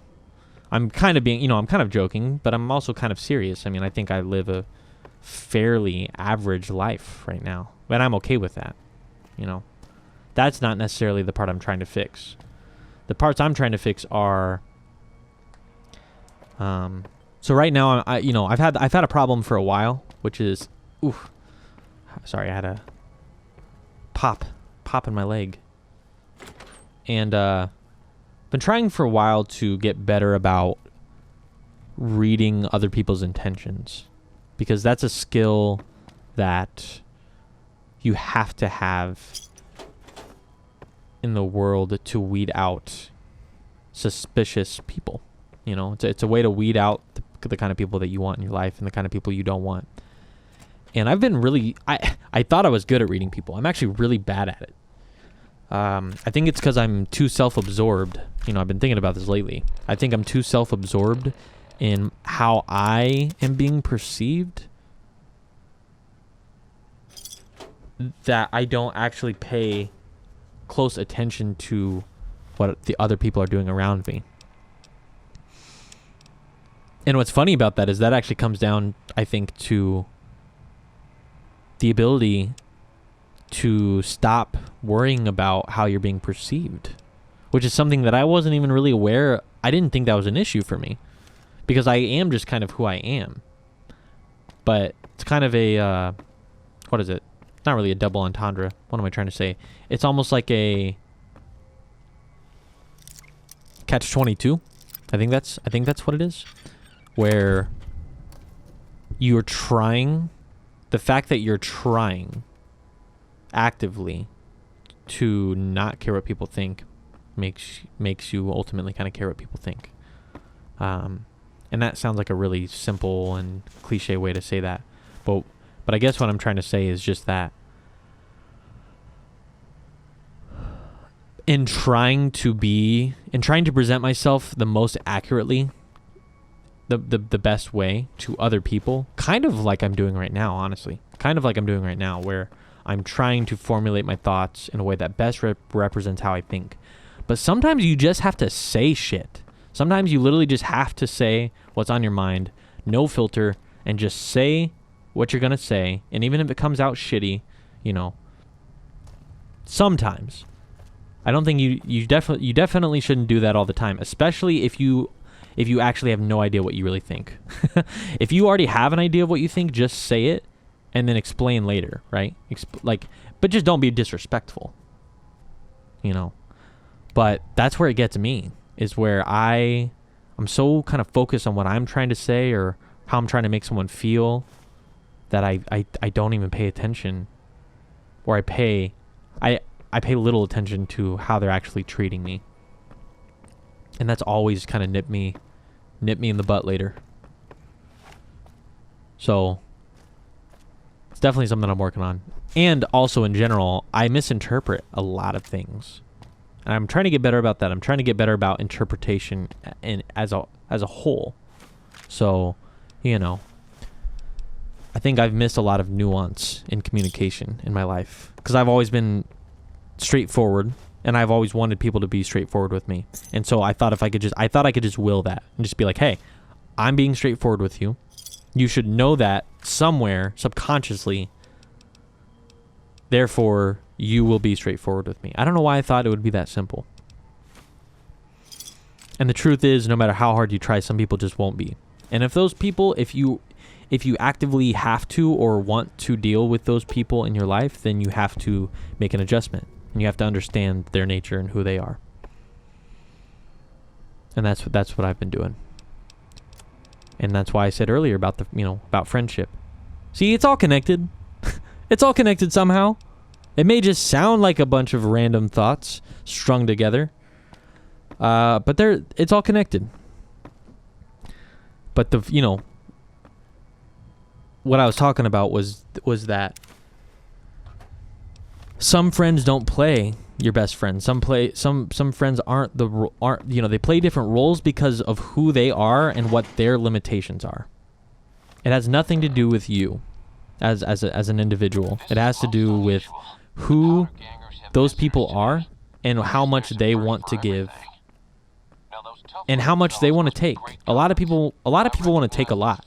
I'm kind of joking, but I'm also kind of serious. I mean, I think I live a fairly average life right now, but I'm okay with that. You know, that's not necessarily the part I'm trying to fix. The parts I'm trying to fix are, so right now, I've had a problem for a while, which is, sorry, I had a pop in my leg. And been trying for a while to get better about reading other people's intentions, because that's a skill that you have to have in the world to weed out suspicious people. You know, it's a way to weed out the kind of people that you want in your life and the kind of people you don't want. And I've been really, I thought I was good at reading people. I'm actually really bad at it. I think it's because I'm too self-absorbed. You know, I've been thinking about this lately. I think I'm too self-absorbed in how I am being perceived that I don't actually pay close attention to what the other people are doing around me. And what's funny about that is that actually comes down, I think, to the ability to stop worrying about how you're being perceived, which is something that I wasn't even really aware. I didn't think that was an issue for me because I am just kind of who I am. But it's kind of a, what is it? Not really a double entendre. What am I trying to say? It's almost like a catch-22. I think that's what it is. Where you're trying, the fact that you're trying actively to not care what people think makes you ultimately kind of care what people think. And that sounds like a really simple and cliche way to say that. But I guess what I'm trying to say is just that in trying to present myself the most accurately, the best way to other people, kind of like I'm doing right now, honestly. Kind of like I'm doing right now, where I'm trying to formulate my thoughts in a way that best represents how I think. But sometimes you just have to say shit. Sometimes you literally just have to say what's on your mind, no filter, and just say what you're going to say. And even if it comes out shitty, you know, sometimes. I don't think you definitely shouldn't do that all the time, especially if you actually have no idea what you really think. If you already have an idea of what you think, just say it and then explain later, right? But just don't be disrespectful, you know? But that's where it gets me, is where I'm so kind of focused on what I'm trying to say or how I'm trying to make someone feel that I don't even pay attention, or I pay little attention to how they're actually treating me. And that's always kind of nip me in the butt later. So it's definitely something I'm working on. And also in general, I misinterpret a lot of things. And I'm trying to get better about that. I'm trying to get better about interpretation as a whole. So, you know, I think I've missed a lot of nuance in communication in my life because I've always been straightforward. And I've always wanted people to be straightforward with me. And so I thought I could just will that and just be like, hey, I'm being straightforward with you. You should know that somewhere subconsciously. Therefore, you will be straightforward with me. I don't know why I thought it would be that simple. And the truth is, no matter how hard you try, some people just won't be. And if those people, if you actively have to or want to deal with those people in your life, then you have to make an adjustment. And you have to understand their nature and who they are. And that's what I've been doing. And that's why I said earlier about about friendship. See, it's all connected. It's all connected somehow. It may just sound like a bunch of random thoughts strung together. But it's all connected. But what I was talking about was that some friends don't play your best friend. Some friends aren't they play different roles because of who they are and what their limitations are. It has nothing to do with you as an individual. It has to do with who those people are and how much they want to give and how much they want to take. A lot of people want to take a lot.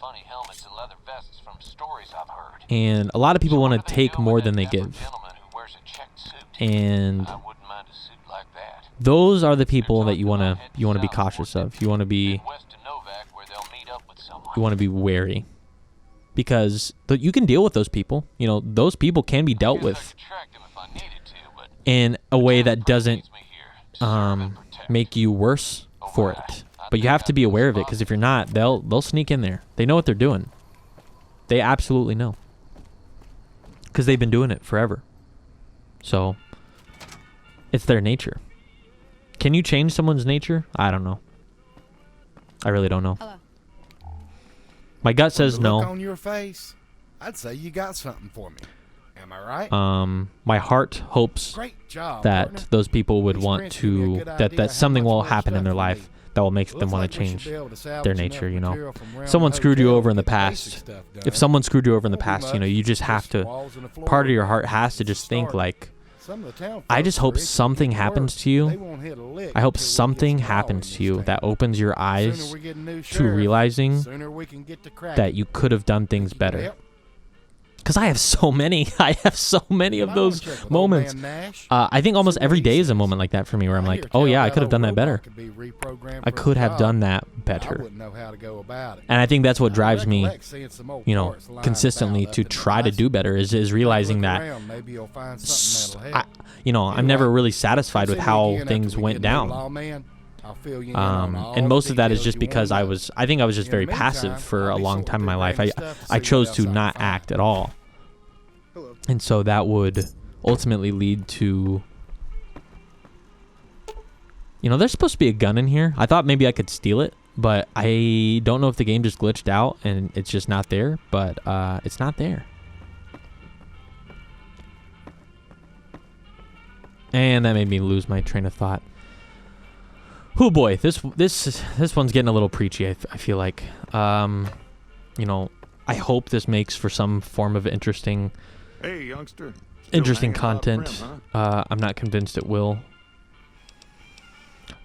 And a lot of people want to take more than they give. And those are the people that you want to be cautious of. You want to be wary, because you can deal with those people. You know, those people can be dealt with in a way that doesn't make you worse for it. But you have to be aware of it, because if you're not, they'll sneak in there. They know what they're doing. They absolutely know, because they've been doing it forever. So it's their nature. Can you change someone's nature? I don't know. I really don't know. Hello. My gut says The look no. on your face, I'd say you got something for me. Am I right? My heart hopes Great job, that partner. those people would These want prints give me a to good that idea how something much will more happen in stuff their we life need. that will make them Looks want like to we should change be able to salvage their enough nature, you know. material from around Someone the screwed you hotel over in to the get basic past. stuff done. If someone screwed you over in the Won't be past, you know, much, you just have the to, walls and the floor part of your will heart be has to the just think start. like, Some of the town I folks just are hope itching to something get to happens work. to you. They won't hit a lick I hope until we get something some law in happens this to you town. that opens your Sooner eyes we get a new to sheriff, realizing sooner we can get to cracking. that you could have done things You can better. help. Because I have so many. I have so many You of might wanna those check with old moments. man Nash. I think almost See what every he day is a says. moment like that for me where I'm I like, hear oh tell yeah, I that could have old done that robot better. could be reprogrammed I for the could have job. done that I better. wouldn't know how to go about it. And I think that's what I drives me, recollect seeing some old you know, parts lying consistently about to up in the try to do basement. better is Take a realizing look that, around, maybe you'll find something that'll help. you know, I'm Anyway, never really satisfied with Come see me how again after things we went get a new down. lawman. I'll fill you in on all And the most of that is details just you because wanna I know. was, I think I was just In very the meantime, passive for I'll a be long sorting time in my through life. random stuff to I see chose what to else I can not find. act at all. Hello. And so that would ultimately lead to, you know, there's supposed to be a gun in here. I thought maybe I could steal it, but I don't know if the game just glitched out and it's just not there, but it's not there. And that made me lose my train of thought. Oh boy, this one's getting a little preachy, I feel like. You know, I hope this makes for some form of interesting Hey, youngster. Still interesting hanging out content. Prim, huh? I'm not convinced it will.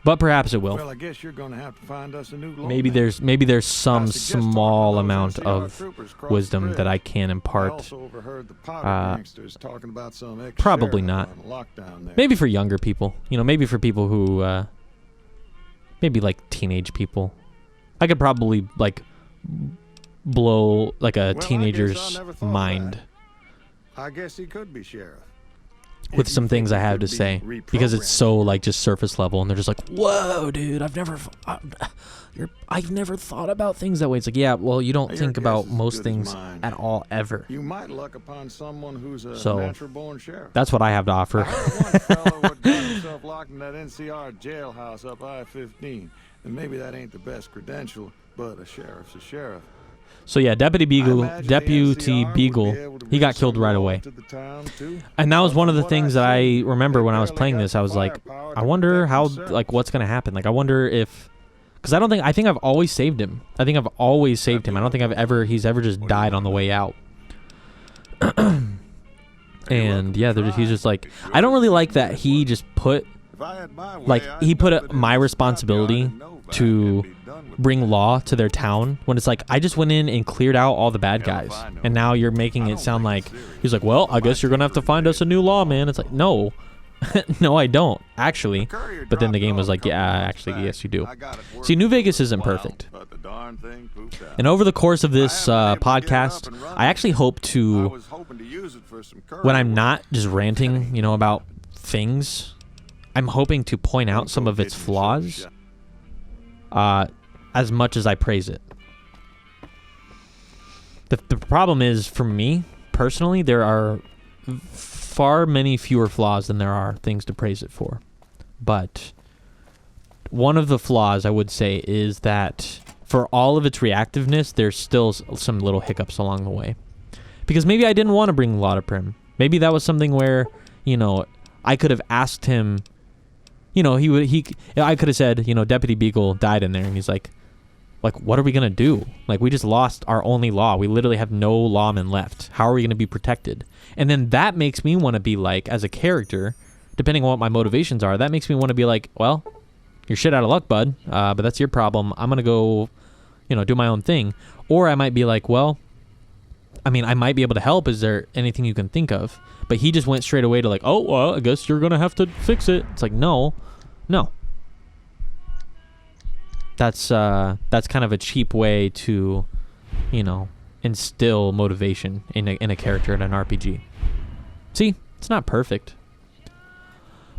But perhaps it will. Well, I guess you're gonna have to find us a new lawman. Maybe there's some I suggest talking to small those amount NCR of troopers across wisdom the that I bridge. can I impart. also overheard the powder gangsters talking about some Probably ex-sheriff not. on lockdown there. Maybe for younger people. You know, maybe for people who maybe like teenage people. I could probably like blow like a Well, I guess I teenager's never thought of mind that. I guess he could be sheriff. with If you some think things he I have could to be say, because it's reprogrammed. so like just surface level, and they're just like, "Whoa, dude! I've never thought about things that way." It's like, yeah, well, you don't Your think guess about is as most good as things mine. at all ever. You might luck upon someone who's a So, natural-born sheriff. That's what I have to I offer. heard one fellow would got himself locked in that NCR jailhouse up I-15, and maybe that ain't the best credential, but a sheriff's a sheriff. So yeah, Deputy I Beagle, imagine the Deputy NCR would Beagle, be able to he bring got some killed right law away. to the town, too. And that was one of the From what things that see, I remember they when I was barely playing got this. the I was like, firepower I to wonder protect how, themselves. like, what's gonna happen. Like, I wonder if, because I think I've always saved him. I think I've always saved him. I don't think he's ever just died on the way out. And yeah, he's just like, I don't really like that he just put, If I had my way, like, I'd he put dump it in my the responsibility scrapyard in Novak to and be done with bring it. law to their town, when it's like, I just went in and cleared out all the bad Hell if guys, I know. and now you're making I it don't sound take like it serious. he's like, well, I guess you're gonna have to find us a new law, man. It's like, no. No, I don't actually. Courier But then the dropped game it was off like, a couple yeah, months actually, back. yes, you do. I got it See, New working Vegas for a isn't while, perfect. but the darn thing pooped out. And over the course of this I haven't been able to get it up podcast, and running. I actually hope I to, was hoping to use it for some when I'm courier not work. just ranting, you know, about things, I'm hoping to point out some of its flaws as much as I praise it. The problem is, for me, personally, there are far many fewer flaws than there are things to praise it for. But one of the flaws, I would say, is that for all of its reactiveness, there's still some little hiccups along the way. Because maybe I didn't want to bring Law to Prim. Maybe that was something where, you know, I could have asked him, you know, I could have said, you know, Deputy Beagle died in there, and he's like, what are we going to do? Like, we just lost our only law. We literally have no lawmen left. How are we going to be protected? And then that makes me want to be like, as a character, depending on what my motivations are, that makes me want to be like, well, you're shit out of luck, bud. But that's your problem. I'm going to go, you know, do my own thing. Or I might be like, well, I mean, I might be able to help. Is there anything you can think of? But he just went straight away to like, oh, well, I guess you're going to have to fix it. It's like, no. That's kind of a cheap way to, you know, instill motivation in a character in an RPG. See, it's not perfect,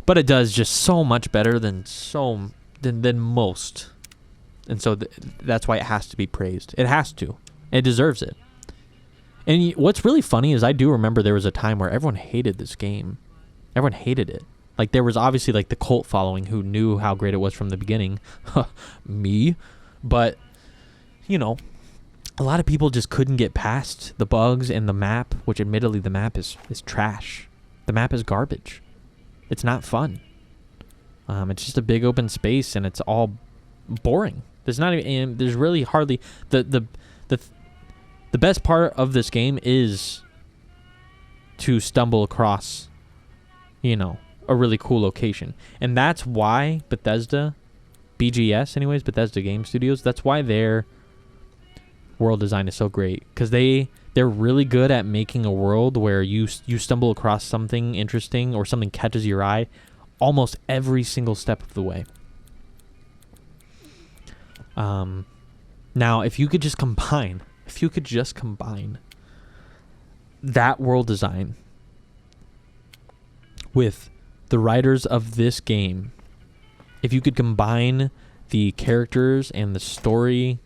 but it does just so much better than most, and so that's why it has to be praised. It has to. It deserves it. And what's really funny is I do remember there was a time where everyone hated this game. Everyone hated it. Like, there was obviously like the cult following who knew how great it was from the beginning. Me. But, you know, a lot of people just couldn't get past the bugs and the map, which admittedly the map is trash. The map is garbage. It's not fun. It's just a big open space and it's all boring. There's not even, there's really hardly the best part of this game is to stumble across, you know, a really cool location. And that's why Bethesda, BGS anyways, Bethesda Game Studios, that's why their world design is so great, because they're really good at making a world where you stumble across something interesting or something catches your eye almost every single step of the way. Now, if you could just combine that world design with the writers of this game, if you could combine the characters and the story,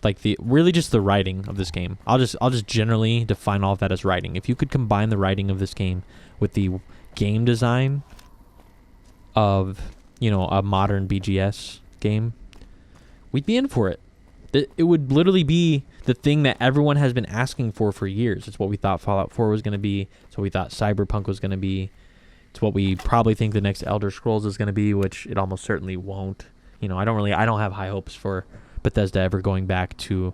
like really just the writing of this game. I'll just generally define all of that as writing. If you could combine the writing of this game with the game design of, you know, a modern BGS game, we'd be in for it. It would literally be the thing that everyone has been asking for years. It's what we thought Fallout 4 was going to be. It's what we thought Cyberpunk was going to be. It's what we probably think the next Elder Scrolls is going to be, which it almost certainly won't. You know, I don't have high hopes for Bethesda ever going back to...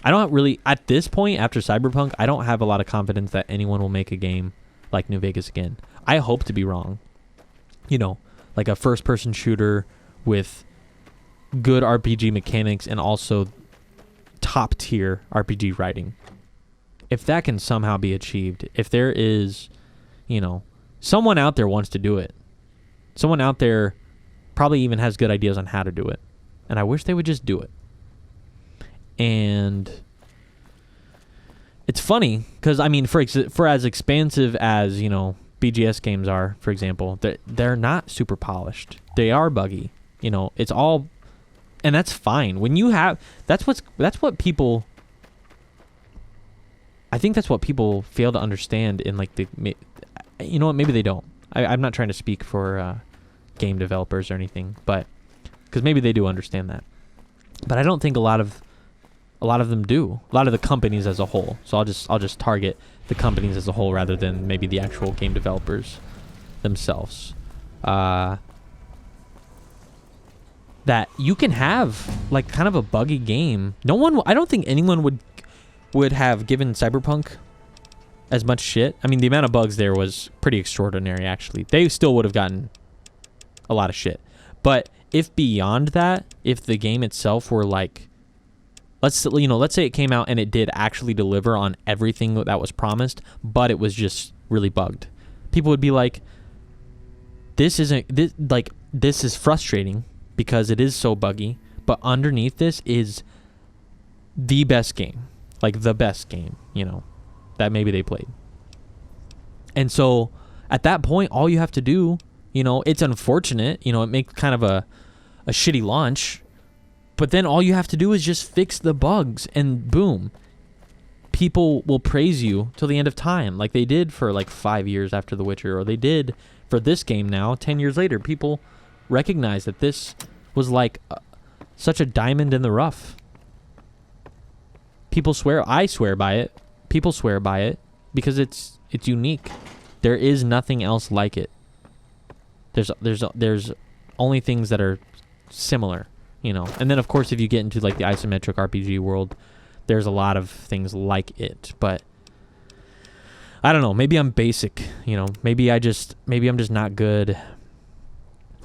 I don't really, at this point, after Cyberpunk, I don't have a lot of confidence that anyone will make a game like New Vegas again. I hope to be wrong. You know, like a first-person shooter with good RPG mechanics and also top-tier RPG writing. If that can somehow be achieved, if there is, you know, someone out there wants to do it. Someone out there probably even has good ideas on how to do it. And I wish they would just do it. And it's funny because, I mean, for as expansive as, you know, BGS games are, for example, they're not super polished. They are buggy. You know, it's all, and that's fine. When you have, that's what people, I think that's what people fail to understand in like the, you know what, maybe they don't. I'm not trying to speak for game developers or anything, but because maybe they do understand that. But I don't think a lot of them do. A lot of the companies as a whole. So I'll just target the companies as a whole rather than maybe the actual game developers themselves. That you can have like kind of a buggy game. I don't think anyone would have given Cyberpunk as much shit. I mean, the amount of bugs there was pretty extraordinary, actually. They still would have gotten a lot of shit. But if beyond that, if the game itself were like, let's say it came out and it did actually deliver on everything that was promised, but it was just really bugged, people would be like, this is frustrating because it is so buggy, but underneath this is the best game, like the best game, you know, that maybe they played. And so at that point, all you have to do, you know, it's unfortunate, you know, it makes kind of a shitty launch, but then all you have to do is just fix the bugs and boom, people will praise you till the end of time, like they did for like 5 years after The Witcher, or they did for this game now 10 years later. People recognize that this was like such a diamond in the rough. People swear, I swear by it, people swear by it because it's unique. There is nothing else like it. There's only things that are similar, you know. And then of course if you get into like the isometric RPG world, there's a lot of things like it, but I don't know, maybe I'm basic, you know, maybe I'm just not good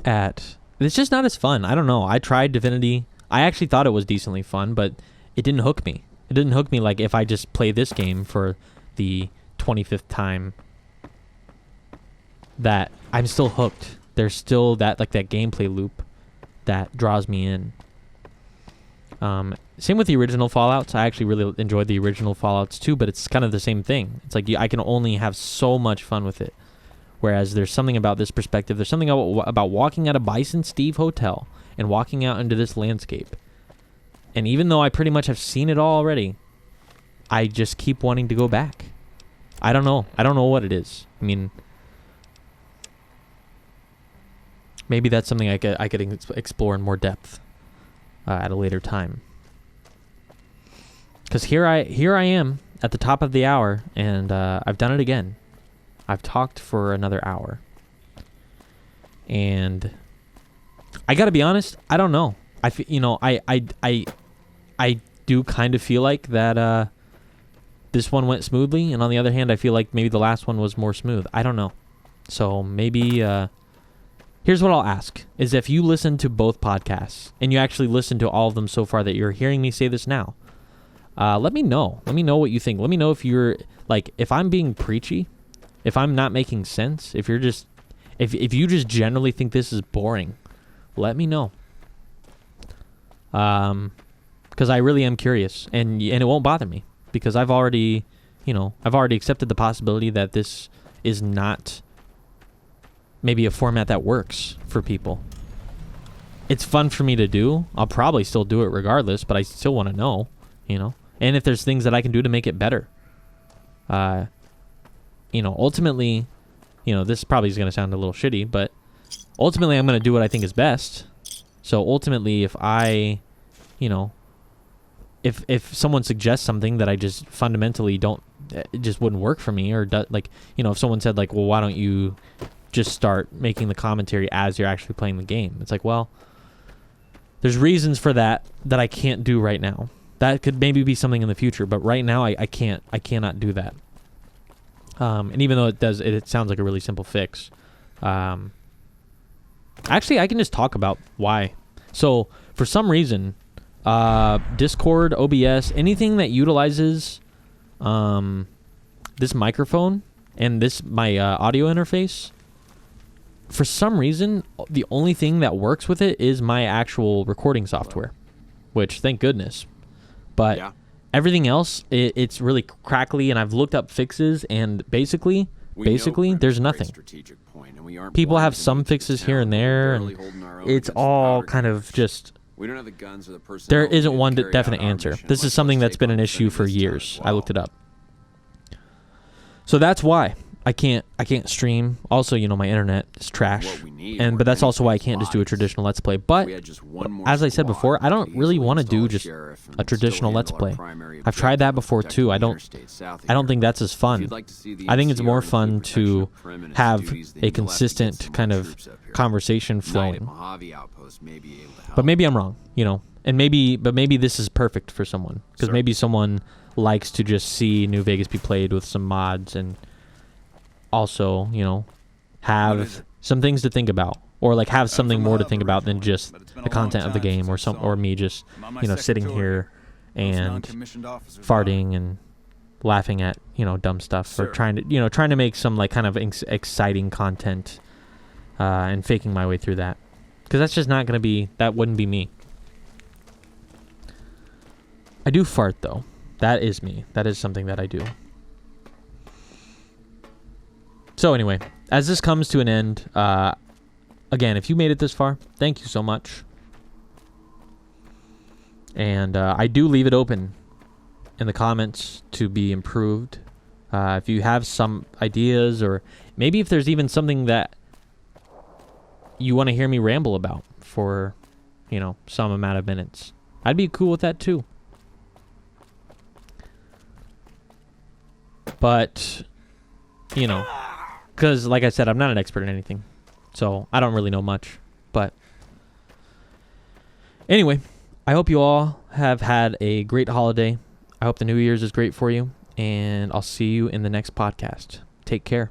at, it's just not as fun. I don't know. I tried Divinity. I actually thought it was decently fun, but it didn't hook me. It didn't hook me like if I just play this game for the 25th time, that I'm still hooked. There's still that like that gameplay loop that draws me in. Same with the original Fallouts. I actually really enjoyed the original Fallouts too, but it's kind of the same thing. It's like I can only have so much fun with it. Whereas there's something about this perspective. There's something about walking out of Bison Steve Hotel and walking out into this landscape. And even though I pretty much have seen it all already, I just keep wanting to go back. I don't know. I don't know what it is. I mean, maybe that's something I could explore in more depth at a later time. Because here I am at the top of the hour, and I've done it again. I've talked for another hour. And I got to be honest, I don't know. I do kind of feel like that this one went smoothly, and on the other hand, I feel like maybe the last one was more smooth. I don't know. So maybe here's what I'll ask, is if you listen to both podcasts, and you actually listen to all of them so far that you're hearing me say this now, let me know. Let me know what you think. Let me know if you're, like, if I'm being preachy, if I'm not making sense, if you're just, if you just generally think this is boring, let me know. Because I really am curious, and it won't bother me, because I've already accepted the possibility that this is not maybe a format that works for people. It's fun for me to do. I'll probably still do it regardless, but I still want to know, and if there's things that I can do to make it better. Ultimately, this probably is going to sound a little shitty, but ultimately I'm going to do what I think is best. So ultimately, if I, if someone suggests something that I just fundamentally don't, it just wouldn't work for me, or if someone said, like, well, why don't you just start making the commentary as you're actually playing the game? It's like, well, there's reasons for that I can't do right now. That could maybe be something in the future, but right now I cannot do that. And even though it sounds like a really simple fix, actually I can just talk about why. So for some reason, Discord, OBS, anything that utilizes this microphone and my audio interface, for some reason, the only thing that works with it is my actual recording software, which, thank goodness. But everything else, it's really crackly, and I've looked up fixes, and basically, there's nothing. People have some fixes here and there, and it's all kind of just... We don't have the guns or the personnel. There isn't one definite answer. This is something that's been an issue for years. I looked it up. So that's why I can't stream. Also, my internet is trash. But that's also why I can't just do a traditional Let's Play. But as I said before, I don't really want to do just a traditional Let's Play. I've tried that before too. I don't think that's as fun. I think it's more fun to have a consistent kind of conversation flowing. But maybe I'm wrong, and maybe this is perfect for someone, because maybe someone likes to just see New Vegas be played with some mods, and also, have some things to think about, or like have something more to think about than just the content of the game, or me just, sitting here and farting and laughing at, dumb stuff, or trying to make some like kind of exciting content, and faking my way through that. Because that's just not going to be... That wouldn't be me. I do fart, though. That is me. That is something that I do. So anyway, as this comes to an end, again, if you made it this far, thank you so much. And I do leave it open in the comments to be improved. If you have some ideas, or maybe if there's even something that you want to hear me ramble about for, some amount of minutes, I'd be cool with that too. But, because like I said, I'm not an expert in anything, so I don't really know much. But anyway, I hope you all have had a great holiday. I hope the New Year's is great for you, and I'll see you in the next podcast. Take care.